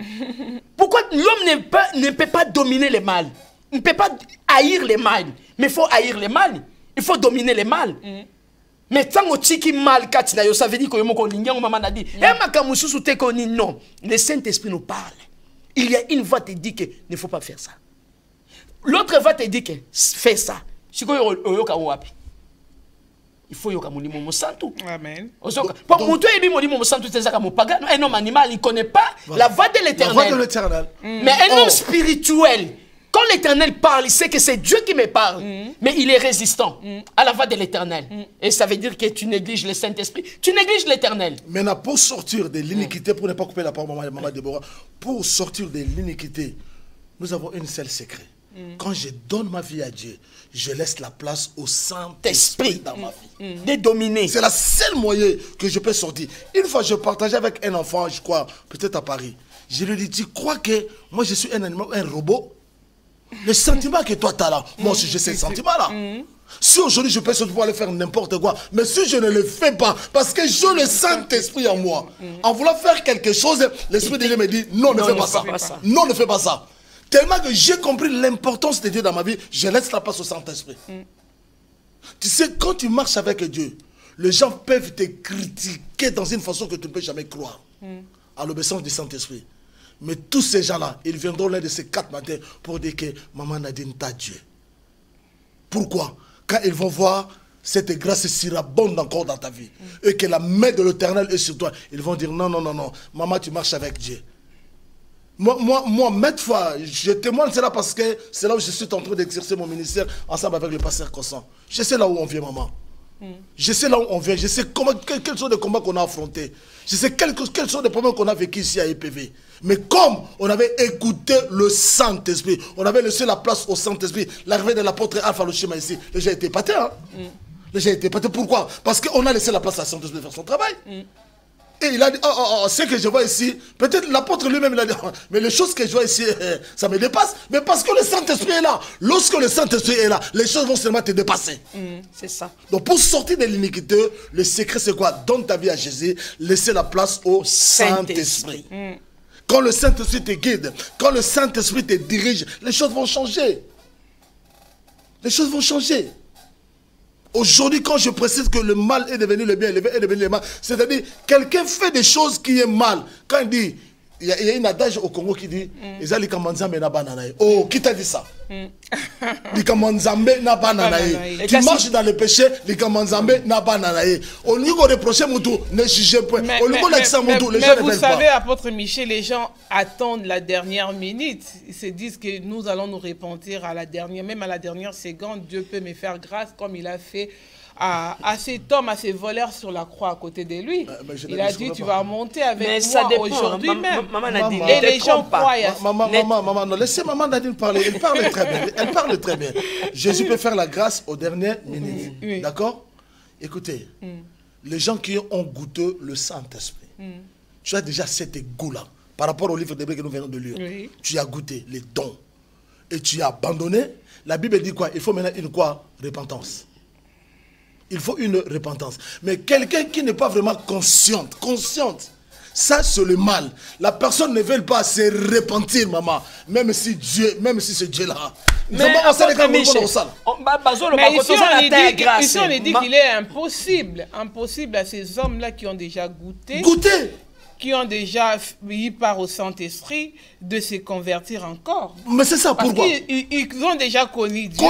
Pourquoi l'homme ne peut pas dominer le mal? Il ne peut pas haïr le mal. Mais il faut haïr le mal. Il faut dominer le mal. Mais tant que mal katina yo, ça veut dire que yomoko lingiango maman a dit. Et makamususu te koni non. Le Saint-Esprit nous parle. Il y a une voix qui te dit que ne faut pas faire ça. L'autre va te dire que fais ça. Il faut yoka mulimo mosantu. Amen. Pour mutu ebi mulimo mosantu tezaka mopaga. Un homme animal, il ne connaît pas la voix de l'Éternel. Mais un homme spirituel, quand l'Éternel parle, il sait que c'est Dieu qui me parle. Mais il est résistant à la voix de l'Éternel. Et ça veut dire que tu négliges le Saint-Esprit. Tu négliges l'Éternel. Maintenant, pour sortir de l'iniquité, pour ne pas couper la parole, maman Déborah, pour sortir de l'iniquité, nous avons un seul secret. Quand je donne ma vie à Dieu, je laisse la place au Saint-Esprit dans ma vie. De dominer. C'est la seule moyen que je peux sortir. Une fois, je partageais avec un enfant, je crois, peut-être à Paris. Je lui ai dit, tu crois que moi je suis un animal, un robot? Le sentiment que toi tu as là, moi aussi j'ai ce sentiment-là. Si aujourd'hui je peux pouvoir aller faire n'importe quoi, mais si je ne le fais pas, parce que j'ai le Saint-Esprit en moi, en voulant faire quelque chose, l'Esprit de Dieu me dit, non, ne fais pas ça. Non, ne fais pas ça. Tellement que j'ai compris l'importance de Dieu dans ma vie, je laisse la place au Saint-Esprit. Tu sais, quand tu marches avec Dieu, les gens peuvent te critiquer dans une façon que tu ne peux jamais croire. À l'obéissance du Saint-Esprit. Mais tous ces gens-là, ils viendront l'un de ces 4 matins pour dire que Maman Nadine t'a Dieu. Pourquoi? Quand ils vont voir cette grâce surabonde encore dans ta vie, et que la main de l'Éternel est sur toi, ils vont dire non, non, non, non, maman, tu marches avec Dieu. Moi, maintes fois, je témoigne cela parce que c'est là où je suis en train d'exercer mon ministère ensemble avec le pasteur Cossan. Je sais là où on vient, maman. Je sais là où on vient, je sais quels sont les combats qu'on a affrontés. Je sais quels sont les problèmes qu'on a vécu ici à EPV. Mais comme on avait écouté le Saint-Esprit, on avait laissé la place au Saint-Esprit, l'arrivée de l'apôtre Alpha Loshima ici, les gens étaient épatés. Hein? Les gens étaient épatés. Pourquoi? Parce qu'on a laissé la place à Saint-Esprit de faire son travail. Et il a dit, ce que je vois ici, peut-être l'apôtre lui-même, il a dit, mais les choses que je vois ici, ça me dépasse. Mais parce que le Saint-Esprit est là. Lorsque le Saint-Esprit est là, les choses vont seulement te dépasser. C'est ça. Donc pour sortir de l'iniquité, le secret c'est quoi? Donne ta vie à Jésus, laissez la place au Saint-Esprit. Quand le Saint-Esprit te guide, quand le Saint-Esprit te dirige, les choses vont changer. Les choses vont changer. Aujourd'hui, quand je précise que le mal est devenu le bien, le bien est devenu le mal, c'est-à-dire, quelqu'un fait des choses qui est mal. Quand il dit, il y a une adage au Congo qui dit, oh, qui t'a dit ça? Tu marches dans le péché, au niveau des prochains moutons, ne jugez point. Mais vous savez, apôtre Michel, les gens attendent la dernière minute. Ils se disent que nous allons nous repentir à la dernière, même à la dernière seconde. Dieu peut me faire grâce comme il a fait à cet homme, à ces voleurs sur la croix à côté de lui. Il a dit, tu vas monter avec moi aujourd'hui même. Et les gens croient. Maman, non, laissez maman Nadine parler. Elle parle très bien. Elle parle très bien. Jésus peut faire la grâce aux dernières minutes. Oui. D'accord? Écoutez, les gens qui ont goûté le Saint-Esprit, tu as déjà cet goût-là. Par rapport au livre d'Hébreux que nous venons de lire, tu as goûté les dons. Et tu as abandonné. La Bible dit quoi? Il faut maintenant une quoi? Repentance. Il faut une repentance. Mais quelqu'un qui n'est pas vraiment consciente, ça c'est le mal. La personne ne veut pas se repentir, maman. Même si c'est Dieu là. Mais ici on dit qu'il est impossible à ces hommes-là qui ont déjà goûté. Qui ont déjà eu part au Saint-Esprit de se convertir encore. Mais c'est ça, pourquoi? Ils ont déjà connu Dieu.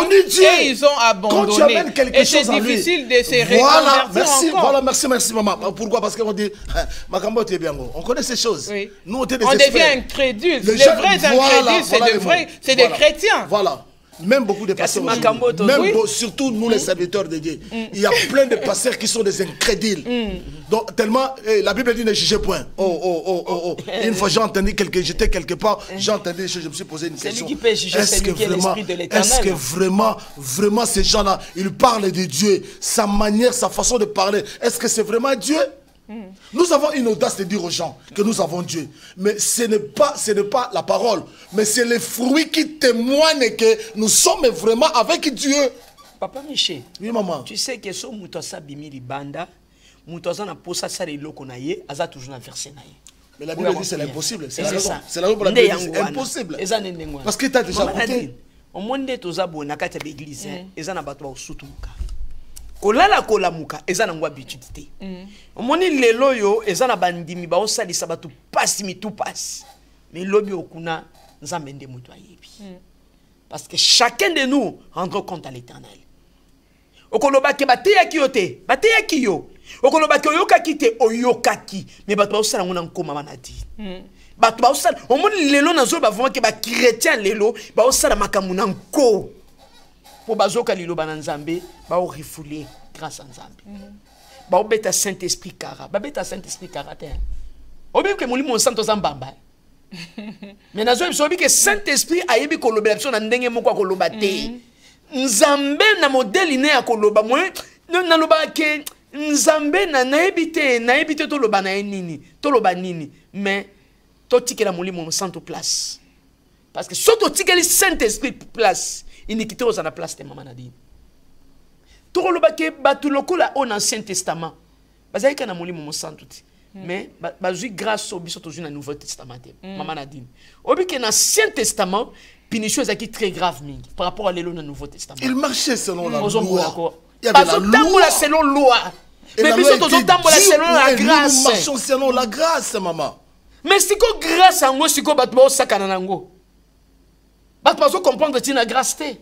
Et ils ont abandonné. Quand tu amènes quelque chose en lui, et c'est difficile de se reconvertir encore. Voilà, merci maman. Pourquoi? Parce qu'on dit, Makambo, tu es bien gros. On connaît ces choses. Oui. Nous, on devient incrédule. Les vrais incrédules, c'est des chrétiens. Voilà. Même beaucoup de pasteurs, surtout nous les serviteurs de Dieu, il y a plein de pasteurs qui sont des incrédules. Donc tellement, la Bible dit ne jugez point. Une fois j'étais quelque part, j'ai entendu, je me suis posé une question. Celui qui peut juger, c'est lui qui est l'esprit de l'Éternel. Est-ce que vraiment ces gens-là, ils parlent de Dieu, sa manière, sa façon de parler, est-ce que c'est vraiment Dieu? Nous avons une audace de dire aux gens que nous avons Dieu. Mais ce n'est pas la parole. Mais c'est les fruits qui témoignent que nous sommes vraiment avec Dieu. Papa Michel. Oui, maman. Tu sais que ce Moutosa Bimili Banda, Moutosa n'a pas ça, c'est le konaye, Aza toujours un verset naïe. Mais la Bible dit c'est l'impossible. C'est la raison. C'est la raison pour laquelle c'est impossible. Parce que tu as déjà goûté. Au monde de Tozabo, Nakata l'église, Ezana Batwa Soutouka. Kolala kolamuka ezana ngwa habitude. Omoni lelo yo ezana bandimi ba osalisa batu pasi mitu pasi. Mais lobi okuna nzambe nde mutu ayebi. Parce que chacun de nous rendra compte à l'Éternel. Okoloba ke bateya ki yote, bateya ki yo. Okoloba ke oyoka ki te oyokaki, mais batu ba osala ngona nkoma manadi. Batu ba osala omoni lelo nazo ba vraiment ke ba chrétien lelo ba osala makamuna nko. Pour bazoka lilo bananzambe ba refoulé grâce à nzambe ba obeta Saint-Esprit kara ba beta Saint-Esprit karater obi ke molimo santo zambamba Mais nazo biso que Saint-Esprit ayebi koloba biso na ndenge moko koloba te. Nzambe na modèle ne ya koloba moi na loba ke Nzambe na nayebi te to loba na nini to loba nini mais to tikela molimo santo place parce que surtout tikeli Saint-Esprit place iniquité aux na place de maman Nadine to loba ke batu lokola au Ancien Testament bazali kana molimo santo ti mais bazui grâce au biso toujours na Nouveau Testament maman Nadine obi ke na Ancien Testament punition est très grave par rapport à l'élo dans le Nouveau Testament. Il marchait selon la loi. Il y avait la loi. Selon la loi. Mais nous selon la grâce. Nous marchons selon la grâce, maman. Mais si quoi grâce à moi, si quoi battre sakana nango. Battre pas comprendre que la grâce té.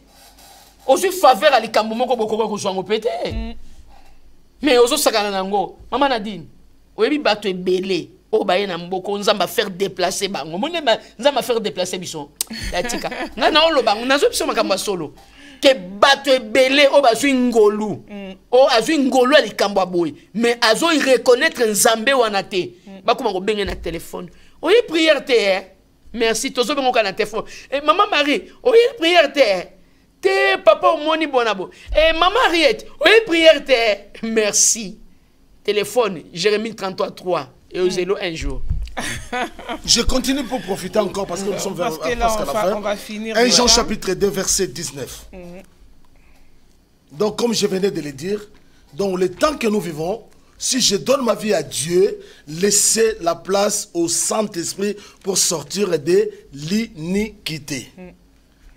Aussi faveur à likambo ko boko ko joango pété. Mais ozo sakana nango. Maman Nadine, oyebi battre belé. Oh bah na mboko nzamba faire déplacer bango mone nzamba faire déplacer biso datika nga na olo bango nazo biso makamba solo ke bato ebele o bazwi ngolu o azwi ngolu ali kambwa boy mais azo y reconnaître nzambe wana te bakoma ko benga na téléphone oyi prière te merci tozo benga na téléphone et maman Marie oyi prière te papa omoni bonabo et maman Henriette oyi prière te merci téléphone Jérémie 33:3 et au zélo un jour. Je continue pour profiter encore parce que nous sommes vers presque à la fin. On va finir. 1 Jean chapitre 2 verset 19. Donc comme je venais de le dire, dans le temps que nous vivons, si je donne ma vie à Dieu, laissez la place au Saint-Esprit pour sortir de l'iniquité. Il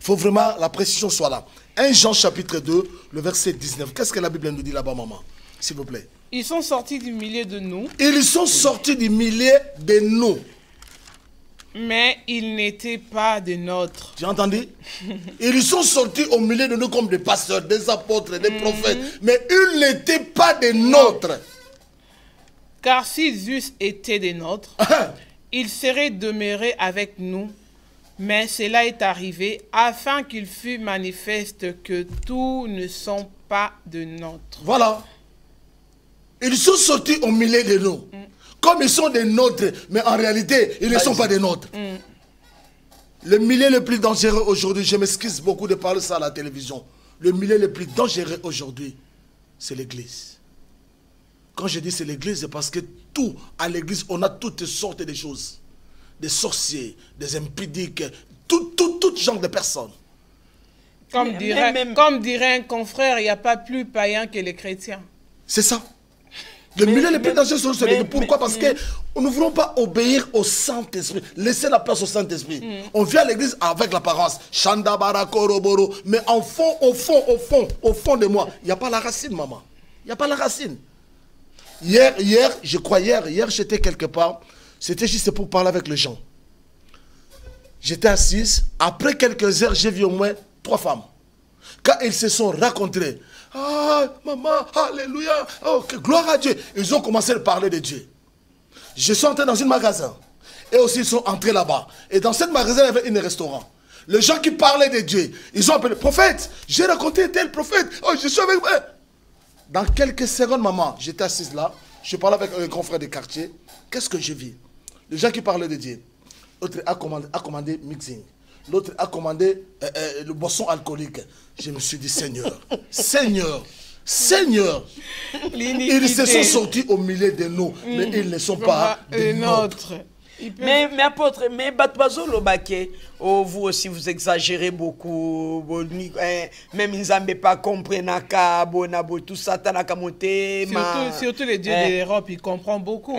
faut vraiment la précision soit là. 1 Jean chapitre 2, le verset 19. Qu'est-ce que la Bible nous dit là-bas, maman? S'il vous plaît. Ils sont sortis du milieu de nous. Ils sont sortis du milieu de nous. Mais ils n'étaient pas de nôtres. Tu as entendu? Ils sont sortis au milieu de nous comme des pasteurs, des apôtres, des prophètes. Mais ils n'étaient pas de nôtres. Car s'ils eussent été des nôtres, ils seraient demeurés avec nous. Mais cela est arrivé afin qu'il fût manifeste que tous ne sont pas de nôtres. Voilà. Ils sont sortis au milieu de nous. Comme ils sont des nôtres, mais en réalité, ils ne sont pas des nôtres. Le milieu le plus dangereux aujourd'hui, je m'excuse beaucoup de parler ça à la télévision. Le milieu le plus dangereux aujourd'hui, c'est l'église. Quand je dis c'est l'église, c'est parce que tout, à l'église, on a toutes sortes de choses. Des sorciers, des impudiques, tout genre de personnes. Comme dirait un confrère, il n'y a pas plus païen que les chrétiens. C'est ça. Le milieu le plus dangereux, c'est l'église. Pourquoi? Parce que nous ne voulons pas obéir au Saint-Esprit. Laisser la place au Saint-Esprit. On vient à l'église avec l'apparence. Shanda Barakoroboro. Mais au fond de moi, il n'y a pas la racine, maman. Il n'y a pas la racine. Hier, j'étais quelque part. C'était juste pour parler avec les gens. J'étais assise. Après quelques heures, j'ai vu au moins 3 femmes. Quand ils se sont rencontrés, ah, maman, alléluia, oh, gloire à Dieu. Ils ont commencé à parler de Dieu. Je suis entré dans un magasin. Et aussi, ils sont entrés là-bas. Et dans ce magasin, il y avait un restaurant. Les gens qui parlaient de Dieu, ils ont appelé prophète. J'ai raconté tel prophète. Oh, je suis avec eux. Dans quelques secondes, maman, j'étais assise là. Je parlais avec un grand frère de quartier. Qu'est-ce que je vis? Les gens qui parlaient de Dieu. L'autre a commandé mixing. L'autre a commandé le boisson alcoolique. Je me suis dit, Seigneur, Seigneur, Seigneur. Ils se sont sortis au milieu de nous, mais ils ne sont pas des nôtres. Mais apôtre, mais vous aussi vous exagérez beaucoup. Même Nzambe pas comprendre tout ça surtout les dieux de l'Europe, ils comprennent beaucoup.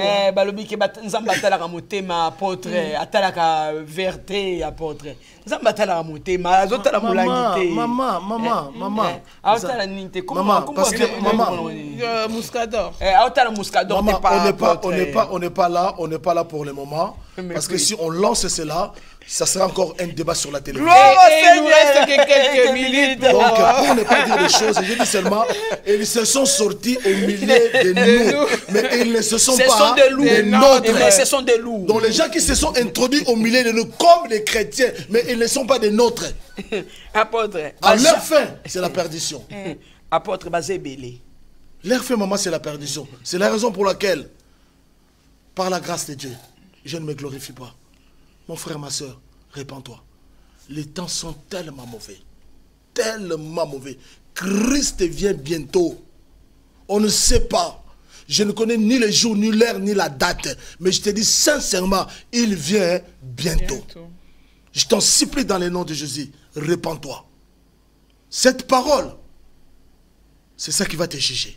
Nzambe atala monter ma apôtre, atala vérité apôtre. Nzambe atala monter ma azotala mulangité. Maman. Atala ninte comment parce que maman Mouscador. Atala Mouscador on n'est pas là pour le moment. Parce que si on lance cela, ça sera encore un débat sur la télévision. Et il nous reste que quelques minutes. Donc, pour ne pas dire des choses, je dis seulement, ils se sont sortis au milieu de nous. Mais ils ne se sont pas des nôtres. Mais ce sont des loups. Donc, les gens qui se sont introduits au milieu de nous comme des chrétiens, mais ils ne sont pas des nôtres. Apôtre. À leur fin, c'est la perdition. Apôtre basé belé. Leur fin, maman, c'est la perdition. C'est la raison pour laquelle, par la grâce de Dieu, je ne me glorifie pas. Mon frère, ma soeur, répands-toi. Les temps sont tellement mauvais. Tellement mauvais. Christ vient bientôt. On ne sait pas. Je ne connais ni le jour, ni l'heure, ni la date. Mais je te dis sincèrement, il vient bientôt. Je t'en supplie dans le nom de Jésus, répands-toi. Cette parole, c'est ça qui va te juger.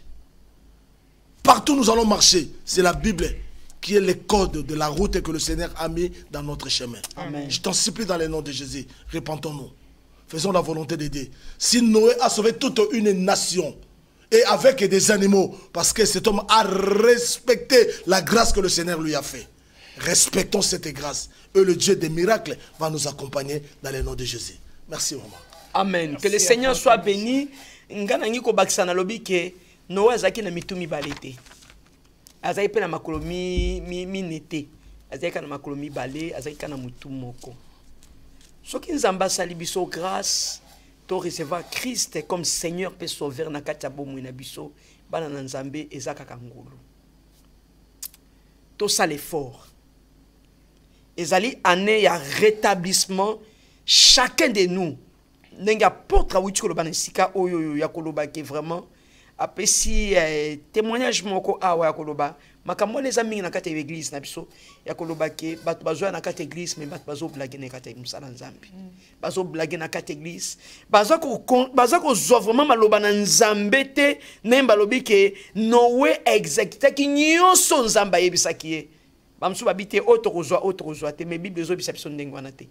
Partout où nous allons marcher, c'est la Bible qui est le code de la route que le Seigneur a mis dans notre chemin. Amen. Je t'en supplie dans le nom de Jésus, repentons-nous. Faisons la volonté d'aider. Si Noé a sauvé toute une nation, et avec des animaux, parce que cet homme a respecté la grâce que le Seigneur lui a fait. Respectons cette grâce. Et le Dieu des miracles va nous accompagner dans le nom de Jésus. Merci, maman. Amen. Merci, que le Seigneur soit béni. Ngana ko bakisana lobi ke Noé azaki na mitumi balete. Azaki pe na makolo mi nete. Azaki na makolo mi balé, azaki na mutu moko. Soki nzamba sali biso grâce to recevoir Christ comme Seigneur pe sauveur na kati ya bomoi na biso bana na nzambe ezaka kangulu. To sale fort. Ezali année ya rétablissement chacun de nous. Nenga porte awuti koloba nsika oyo ya koloba ke vraiment apesi témoignage moko awa ya koloba makambo les amis na kati ya église na biso ya koloba ke bato bazo na kati ya église mais bato bazo blaguer na kati ya musala nzambe bazo blaguer na kati ya église bazo ko zo vraiment maloba na nzambe te nemba lobi ke Noé exécuta ki nyonso nzamba yebisaki ye bamsu babite autre te mais bible zo bisa biso ndenge wana te.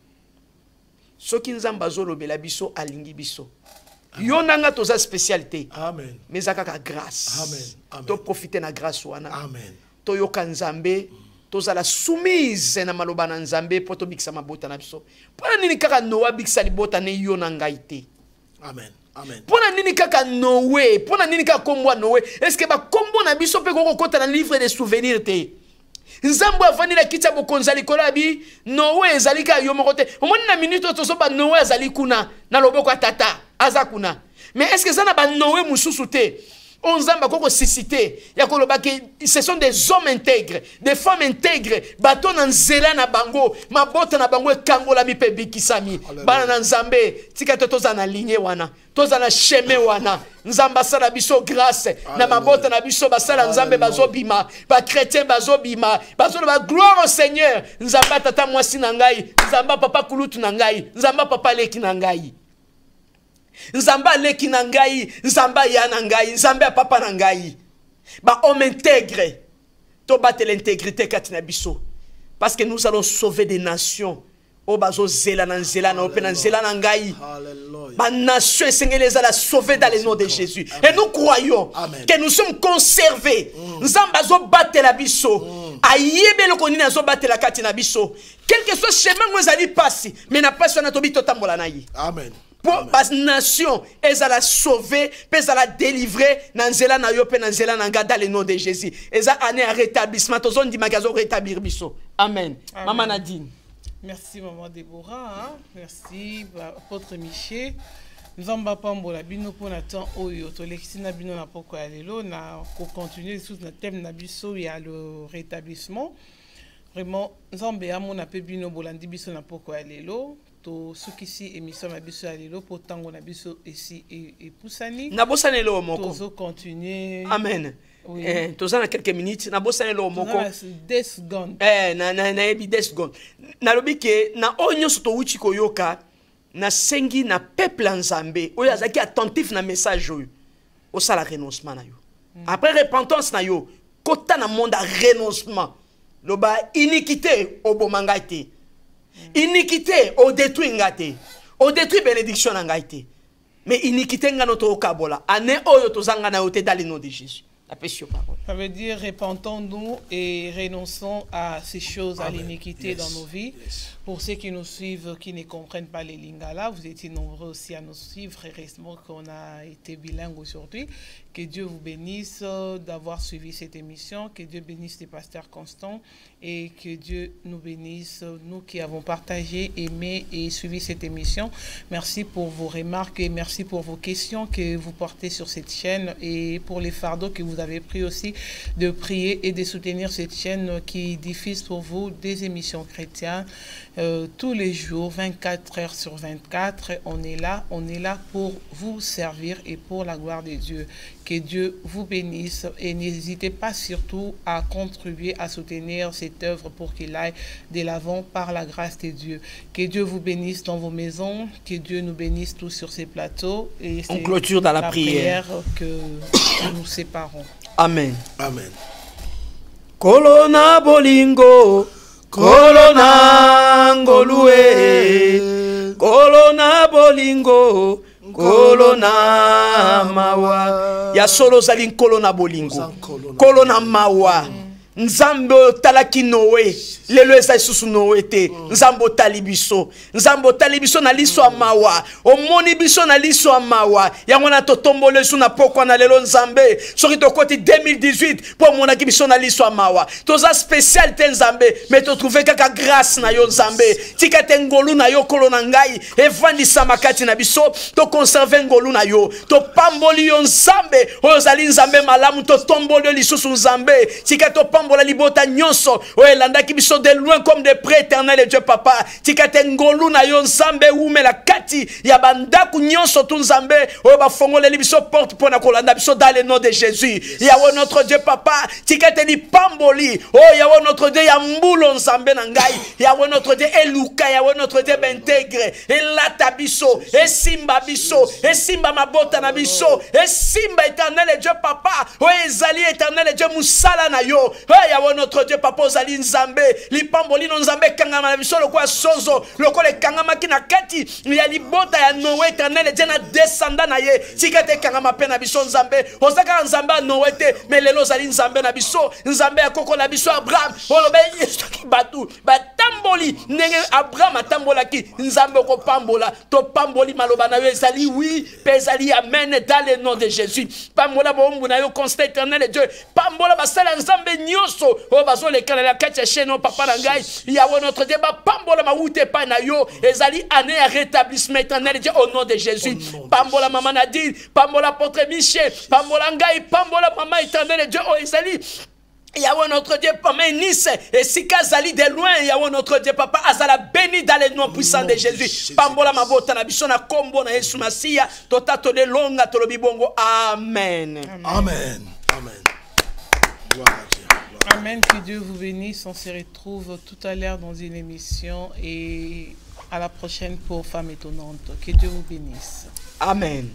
Soki nzamba zolobela biso alingi biso. Yo nanga toza spécialité. Amen. Mais akaka grâce. Amen. Amen. To profiter na grâce wana. Amen. To yoka nzambe. Toza la soumise na maloba na nzambe poto bikisa mabota na biso. Pona nini kaka Noa bikisa libota ne yo na ngai te. Amen. Amen. Pona nini kaka Noé, pona nini kaka kombo Noé. Est-ce que ba kombo na biso pe koko kota na livre de souvenirs te? Nzambo afani la kitsa bokonza likolo abi Noé ezali ka yo moko te omoni na minute to so ba Noé azali kuna na loboko tata aza kuna mais est-ce que ça na ba Noé mususu te on nzamba koko sisité ya koloba ke ce sont des hommes intègres des femmes intègres bato na nzela na bango mabota na bango kangola mi pe bikisami bana na nzambe tika to za na ligne wana toza na chemin wana nzamba sala biso grâce na mabota na biso basala nzambe bazobima ba chrétien bazobima ba gloire au Seigneur nzamba tata mwasi na ngai nzamba papa kulutu na ngai nzamba papa leki na ngai nzamba leki na ngai nzamba ya na ngai nzamba papa na ngai ba homme intègre to battre l'intégrité katina biso parce que nous allons sauver des nations o bazo zela na nzela na ope na nzela na ngai ba nation esengeli la sauver dans le nom de Jésus. Et nous croyons que nous sommes conservés. Nzamba zo battre la biso ayebe le konina zo battre la katina biso quel que soit chemin où ezali passer mais na passe na tobi to tambola na yi. Amen. Pour la nation, elle la sauver, elle la délivrer, nanzela na yo pe nanzela nanga dans le nom de Jésus. Elle a année à rétablissement, tous on dit magazo rétablir biso. Amen. Maman Nadine. Merci maman Déborah, hein? Merci apôtre Miché. Nous avons pambola bino pour nathan oyo to lexina bino na poko alelo na pour continuer sous notre thème na biso il y a le rétablissement. Vraiment nzambe amon na pe bino bolandi biso na poko alelo. To sukisi émission na biso alelo pour tango na biso ici et poussani na bosane lo moko to continuer. Amen. Oui. Toza na quelques minutes na bosane lo moko 10 secondes na ebi 10 secondes na lobi ke na onyo soto uchi koyoka na sengi na peuple nzambe oyo azaki attentif na message oyo o sala renoncement na yo après repentance na yo kota na monde a renoncement loba iniquité obomanga te. Iniquité au détruit ngate au détruit bénédiction ngate mais iniquité ngano to kabola ane oyo to zanga na yote dans le nom de Jésus. Ça veut dire repentons-nous et renonçons à ces choses, à l'iniquité dans nos vies. Pour ceux qui nous suivent, qui ne comprennent pas les lingala, vous étiez nombreux aussi à nous suivre. Heureusement qu'on a été bilingue aujourd'hui. Que Dieu vous bénisse d'avoir suivi cette émission. Que Dieu bénisse les pasteurs constants. Et que Dieu nous bénisse, nous qui avons partagé, aimé et suivi cette émission. Merci pour vos remarques et merci pour vos questions que vous portez sur cette chaîne et pour les fardeaux que vous avez pris aussi de prier et de soutenir cette chaîne qui diffuse pour vous des émissions chrétiennes tous les jours, 24 heures sur 24. On est là pour vous servir et pour la gloire de Dieu. Que Dieu vous bénisse et n'hésitez pas surtout à contribuer à soutenir cette œuvre pour qu'il aille de l'avant par la grâce de Dieu. Que Dieu vous bénisse dans vos maisons, que Dieu nous bénisse tous sur ces plateaux. Et on clôture dans la prière que nous séparons. Amen. Amen. Kolona bolingo, kolona ngolue, kolona bolingo, kolona mawa. Ya solo zali kolona bolingo, kolona mawa. Nzambe talaki Noé, lelo eza isusu Noé te. Nzambe talibiso, nzambe talibiso na liso mawa. Omoni biso na liso mawa. Yango na totombole su na pokwa na lelo nzambe. Soki to koti 2018 po mona ki biso na liso mawa. Toza spécial te nzambe, mais to trouver kaka grâce na yo nzambe. Tika te ngolu na yo kolona ngai, evandi samakati na biso, to conserver ngolu na yo. To pamboli yo nzambe, ozali nzambe malamu to tombole lisusu nzambe. Tika to pambola libota nyonso o elanda ki biso de loin comme de près éternel et Dieu papa tikate ngolu na yo nzambe umela kati ya bandaku nyonso tu nzambe o ba fongole biso porte pona kolanda biso dans le nom de Jésus. Yawe notre Dieu papa tikate li pamboli o yawe notre Dieu ya mbulo nzambe na ngai yawe notre Dieu eluka yawe notre Dieu bentègre elata biso esimba biso esimba mabota na biso esimba éternel et Dieu papa o ezali éternel et Dieu musala na yo. Yawe notre Dieu papa ozali nzambe lipamboli no nzambe kangama na biso lokwa sozo lokole kangama kina kati ya libota ya Noé éternel Dieu na descendant na ye tikate kangama pe na biso nzambe ozaka nzambe Noé te mais lelo ozali nzambe na biso nzambe akoko na biso Abraham olobe yesu ki batu batamboli ndenge Abraham atambolaki nzambe ko pambola to pamboli maloba na yo ezali oui pe ezali amen dans le nom de Jésus. Pambola bombu na yo constant éternel Dieu pambola basala nzambe nyonso o bazo le kala la katia cheno papa na ngai yawe notre Dieu ba pambola mawute pa na yo ezali année à rétablissement éternel Dieu au nom de Jésus. Pambola maman Nadine pambola apôtre Michel pambola ngai pambola maman éternel Dieu o ezali Yahweh notre Dieu, papa Nice, et si Kazali de loin, Yahweh notre Dieu, papa, Azala béni dans le nom puissant de Jésus. Pambola mabota na bisona kombo na Yesu Masia, tota tole longa tolobi bongo. Amen. Amen. Amen. Gloire à Dieu. Amen. Que Dieu vous bénisse. On se retrouve tout à l'heure dans une émission et à la prochaine pour Femmes étonnantes. Que Dieu vous bénisse. Amen.